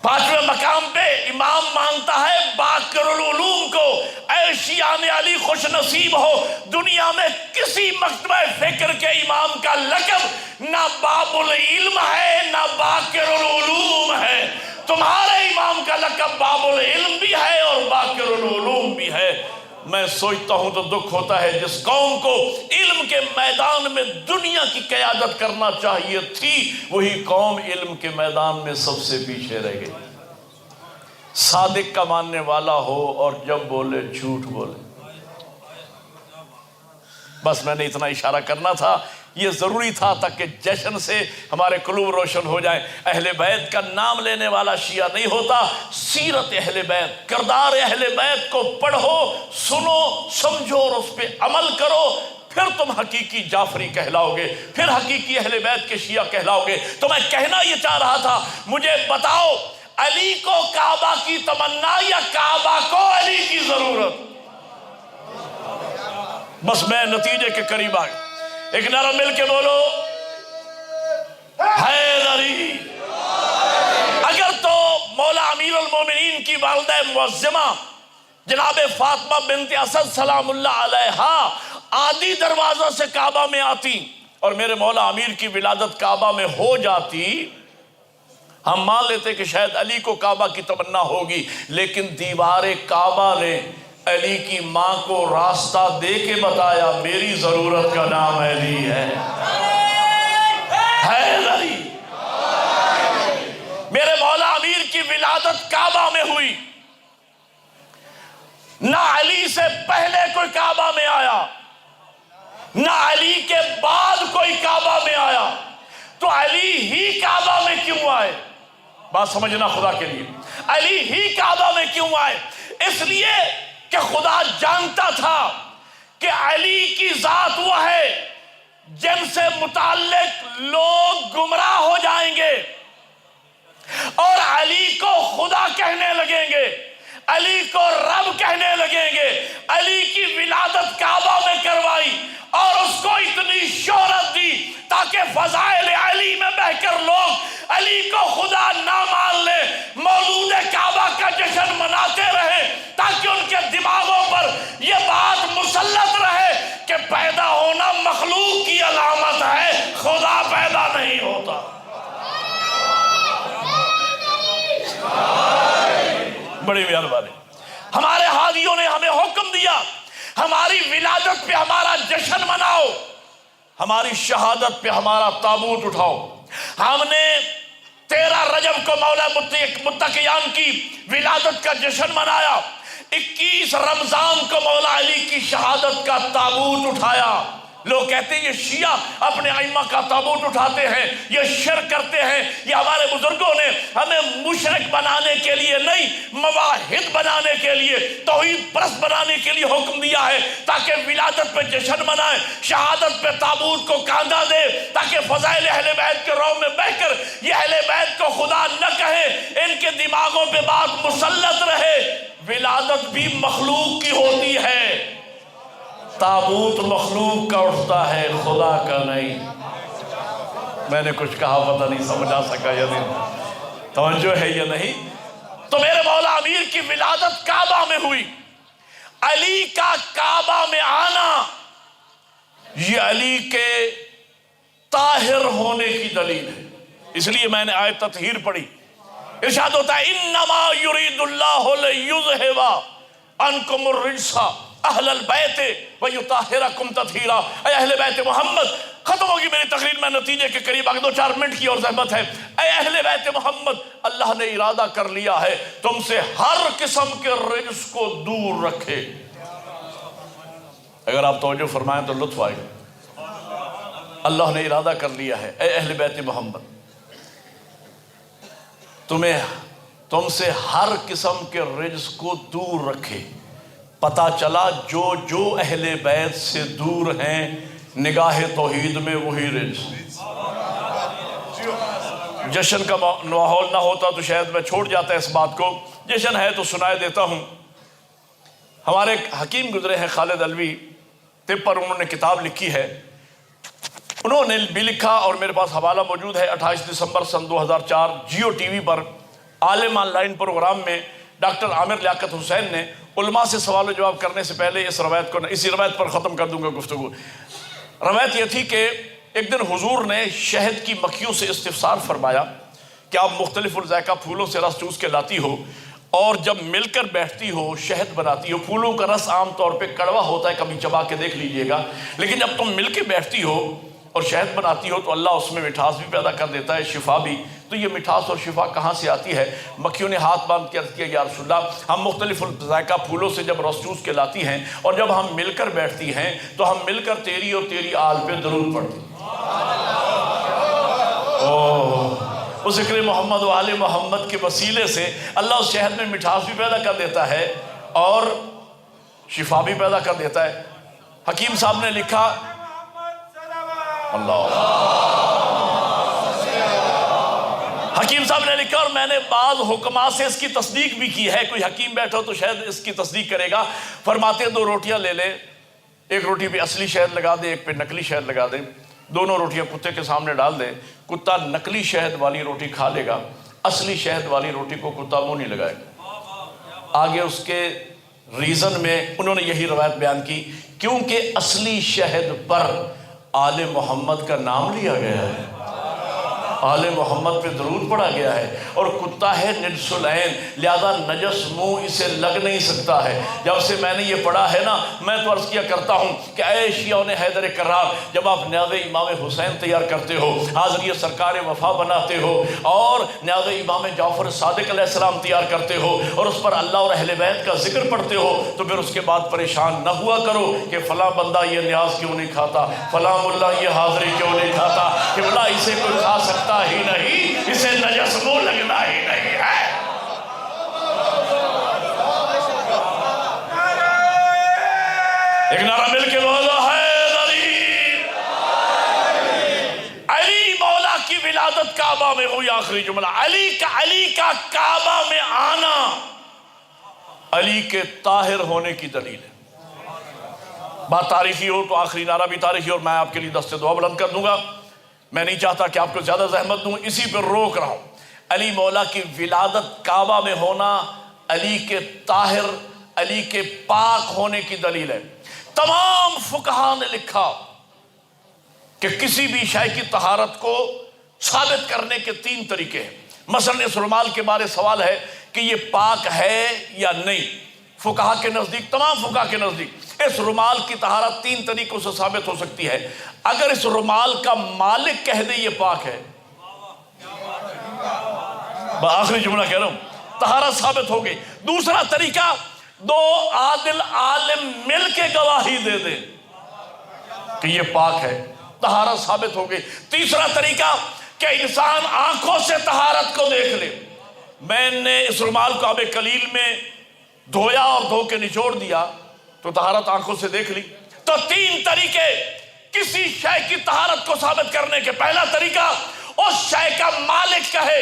پانچویں مقام پہ امام مانتا ہے باقر العلوم کو، اے شیعان علی خوش نصیب ہو، دنیا میں کسی مکتبہ فکر کے امام کا لقب نہ باب العلم ہے نہ باقر العلوم ہے، تمہارے امام کا لقب باب العلم بھی ہے اور باقر العلوم بھی ہے۔ میں سوچتا ہوں تو دکھ ہوتا ہے جس قوم کو علم کے میدان میں دنیا کی قیادت کرنا چاہیے تھی، وہی قوم علم کے میدان میں سب سے پیچھے رہ گئی۔ صادق کا ماننے والا ہو اور جب بولے جھوٹ بولے۔ بس میں نے اتنا اشارہ کرنا تھا، یہ ضروری تھا تاکہ جشن سے ہمارے قلوب روشن ہو جائیں۔ اہل بیت کا نام لینے والا شیعہ نہیں ہوتا، سیرت اہل بیت، کردار اہل بیت کو پڑھو، سنو، سمجھو اور اس پہ عمل کرو، پھر تم حقیقی جعفری کہلاؤ گے، پھر حقیقی اہل بیت کے شیعہ کہلاؤ گے۔ تو میں کہنا یہ چاہ رہا تھا، مجھے بتاؤ علی کو کعبہ کی تمنا یا کعبہ کو علی کی ضرورت؟ بس میں نتیجے کے قریب آ گیا۔ ایک نعرہ مل کے بولو حیدری۔ اگر تو مولا امیر المومنین کی والدہ معظمہ جناب فاطمہ بنت اسد سلام اللہ علیہا آدھی دروازہ سے کعبہ میں آتی اور میرے مولا امیر کی ولادت کعبہ میں ہو جاتی، ہم مان لیتے کہ شاید علی کو کعبہ کی تمنا ہوگی، لیکن دیوار کعبہ نے علی کی ماں کو راستہ دے کے بتایا میری ضرورت کا نام علی ہے۔ علی میرے مولا امیر کی ولادت کعبہ میں ہوئی، نہ علی سے پہلے کوئی کعبہ میں آیا نہ علی کے بعد کوئی کعبہ میں آیا، تو علی ہی کعبہ میں کیوں آئے؟ بات سمجھنا خدا کے لیے، علی ہی کعبہ میں کیوں آئے؟ اس لیے کہ خدا جانتا تھا کہ علی کی ذات وہ ہے جن سے متعلق لوگ گمراہ ہو جائیں گے اور علی کو خدا کہنے لگیں گے، علی کو رب کہنے لگیں گے۔ علی کی ولادت کعبہ میں کروائی اور اس کو اتنی شہرت دی تاکہ فضائل علی میں بہ کر لوگ علی کو خدا نہ مان لے، مولود کعبہ کا جشن مناتے رہے، تاکہ ان کے دماغوں پر یہ بات مسلط رہے کہ پیدا ہونا مخلوق کی علامت ہے، خدا پیدا نہیں ہوتا۔ بڑی مہربانی، ہمارے ہادیوں نے ہمیں حکم دیا ہماری ولادت پہ ہمارا جشن مناؤ، ہماری شہادت پہ ہمارا تابوت اٹھاؤ۔ ہم نے 13 رجب کو مولا متقیان کی ولادت کا جشن منایا، 21 رمضان کو مولا علی کی شہادت کا تابوت اٹھایا، لوگ کہتے ہیں یہ شیعہ اپنے ائمہ کا تابوت اٹھاتے ہیں، یہ شرک کرتے ہیں، یہ ہمارے بزرگوں نے ہمیں مشرک بنانے کے لیے نہیں، مواحد بنانے کے لیے، توحید پرست بنانے کے لیے حکم دیا ہے، تاکہ ولادت پہ جشن منائیں، شہادت پہ تابوت کو کاندھا دے، تاکہ فضائل اہل بیت کے رو میں بہ کر یہ اہل بیت کو خدا نہ کہیں، ان کے دماغوں پہ بات مسلط رہے۔ ولادت بھی مخلوق کی ہوتی ہے، تابوت مخلوق کا اٹھتا ہے، خدا کا نہیں۔ میں نے کچھ کہا، پتہ نہیں سمجھا سکا یا نہیں، توجہ ہے یا نہیں؟ تو میرے مولا امیر کی ولادت کعبہ میں ہوئی، علی کا کعبہ میں آنا یہ علی کے طاہر ہونے کی دلیل ہے۔ اس لیے میں نے آیت تطہیر پڑھی، ارشاد ہوتا ہے انما یرید اللہ لیذھب عنکم الرجس اہل البیت ویطہرکم تطہیرا۔ اے اہل بیت محمد، ختم ہوگی میری تقریر، میں نتیجے کے قریب آگے 2-4 منٹ کی اور زحمت ہے۔ اے اہل بیت محمد، اللہ نے ارادہ کر لیا ہے تم سے ہر قسم کے رجس کو دور رکھے۔ اگر آپ توجہ فرمائیں تو لطف آئے گا۔ اللہ نے ارادہ کر لیا ہے اے اہل بیت محمد، تم سے ہر قسم کے رجس کو دور رکھے۔ پتہ چلا جو جو اہل بیت سے دور ہیں نگاہ توحید میں وہی رجس۔ جشن کا ماحول نہ ہوتا تو شاید میں چھوڑ جاتا اس بات کو، جشن ہے تو سنائے دیتا ہوں۔ ہمارے ایک حکیم گزرے ہیں خالد علوی، طب پر انہوں نے کتاب لکھی ہے، انہوں نے بھی لکھا اور میرے پاس حوالہ موجود ہے۔ 28 دسمبر سن 2004 جیو ٹی وی پر عالم آن لائن پروگرام میں ڈاکٹر عامر لیاقت حسین نے علماء سے سوال و جواب کرنے سے پہلے اسی روایت پر ختم کر دوں گا گفتگو۔ روایت یہ تھی کہ ایک دن حضور نے شہد کی مکھیوں سے استفسار فرمایا کہ آپ مختلف الذائقہ پھولوں سے رس چوس کے لاتی ہو اور جب مل کر بیٹھتی ہو شہد بناتی ہو، پھولوں کا رس عام طور پہ کڑوا ہوتا ہے، کبھی چبا کے دیکھ لیجئے گا، لیکن جب تم مل کے بیٹھتی ہو اور شہد بناتی ہو تو اللہ اس میں مٹھاس بھی پیدا کر دیتا ہے، شفا بھی۔ تو یہ مٹھاس اور شفا کہاں سے آتی ہے؟ مکھیوں نے ہاتھ باندھ کے عرض کیا یا رسول اللہ، ہم مختلف ذائقہ پھولوں سے جب رس چوس کے لاتی ہیں اور جب ہم مل کر بیٹھتی ہیں تو ہم مل کر تیری اور تیری آل پہ درود پڑھتی ہیں۔ وہ ذکر محمد و آل محمد کے وسیلے سے اللہ اس شہد میں مٹھاس بھی پیدا کر دیتا ہے اور شفا بھی پیدا کر دیتا ہے۔ حکیم صاحب نے لکھا، اللہ حکیم صاحب نے لکھا اور میں نے بعض حکماء سے اس کی تصدیق بھی کی ہے، کوئی حکیم بیٹھو تو شاید اس کی تصدیق کرے گا۔ فرماتے 2 روٹیاں لے لے، ایک روٹی پہ اصلی شہد لگا دے، ایک پہ نقلی شہد لگا دے، دونوں روٹیاں کتے کے سامنے ڈال دے، کتا نقلی شہد والی روٹی کھا لے گا، اصلی شہد والی روٹی کو کتا منہ نہیں لگائے گا۔ آگے اس کے ریزن میں انہوں نے یہی روایت بیان کی، کیونکہ اصلی شہد پر آل محمد کا نام لیا گیا ہے، آل محمد پہ درود پڑھا گیا ہے، اور کتا ہے نجس العین، لہذا نجس منہ اسے لگ نہیں سکتا ہے۔ جب سے میں نے یہ پڑھا ہے نا، میں تو عرض کیا کرتا ہوں کہ اے شیعوں حیدر کرار، جب آپ نیاز امام حسین تیار کرتے ہو، حاضری سرکار وفا بناتے ہو، اور نیاز امام جعفر صادق علیہ السلام تیار کرتے ہو، اور اس پر اللہ اور اہل بیت کا ذکر پڑھتے ہو، تو پھر اس کے بعد پریشان نہ ہوا کرو کہ فلاں بندہ یہ نیاز کیوں نہیں کھاتا، فلاں ملا یہ حاضری کیوں نہیں کھاتا، کہ بلا اسے کوئی کھا سکتا ہی نہیں، اسے نجس منہ لگنا ہی نہیں ہے۔ ایک نعرہ مل کے بولو حیدری۔ علی مولا کی ولادت کعبہ میں ہوئی، آخری جملہ، علی کا کعبہ میں آنا علی کے طاہر ہونے کی دلیل ہے۔ بات تاریخی ہو تو آخری نعرہ بھی تاریخی، اور میں آپ کے لیے دست دعا بلند کر دوں گا۔ میں نہیں چاہتا کہ آپ کو زیادہ زحمت دوں، اسی پر روک رہا ہوں۔ علی مولا کی ولادت کعبہ میں ہونا علی کے طاہر، علی کے پاک ہونے کی دلیل ہے۔ تمام فقہاء نے لکھا کہ کسی بھی شے کی طہارت کو ثابت کرنے کے 3 طریقے ہیں۔ مثلا اس رومال کے بارے سوال ہے کہ یہ پاک ہے یا نہیں۔ فقہاء کے نزدیک، تمام فقہاء کے نزدیک اس رومال کی طہارت 3 طریقوں سے ثابت ہو سکتی ہے۔ اگر اس رومال کا مالک کہہ دے یہ پاک ہے، آخری جملہ کہہ رہا ہوں، طہارت ثابت ہو گئی۔ دوسرا طریقہ، 2 عادل عالم مل کے گواہی دے دیں کہ یہ پاک ہے، طہارت ثابت ہو گئی۔ تیسرا طریقہ کہ انسان آنکھوں سے طہارت کو دیکھ لے۔ میں نے اس رومال کو آب کلیل میں دھویا اور دھو کے نچوڑ دیا تو طہارت آنکھوں سے دیکھ لی۔ تو تین طریقے کسی شے کی طہارت کو ثابت کرنے کے۔ پہلا طریقہ اس شے کا مالک کہے،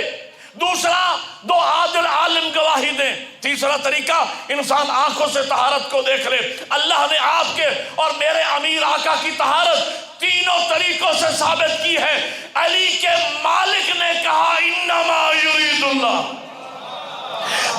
دوسرا دو عادل عالم گواہی دیں، تیسرا طریقہ انسان آنکھوں سے طہارت کو دیکھ لے۔ اللہ نے آپ کے اور میرے امیر آقا کی طہارت تینوں طریقوں سے ثابت کی ہے۔ علی کے مالک نے کہا انما یرید اللہ،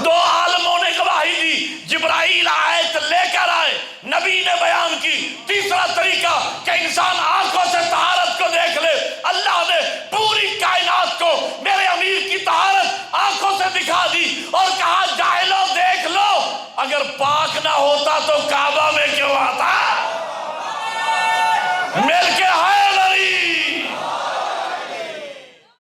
دو عالموں نے گواہی دی، جبرائیل آیت لے کر آئے، نبی نے بیان کی۔ تیسرا طریقہ کہ انسان آنکھوں سے طہارت کو دیکھ لے، اللہ نے پوری کائنات کو میرے امیر کی طہارت آنکھوں سے دکھا دی اور کہا جاہلو دیکھ لو، اگر پاک نہ ہوتا تو کعبہ میں کیوں آتا؟ مل کے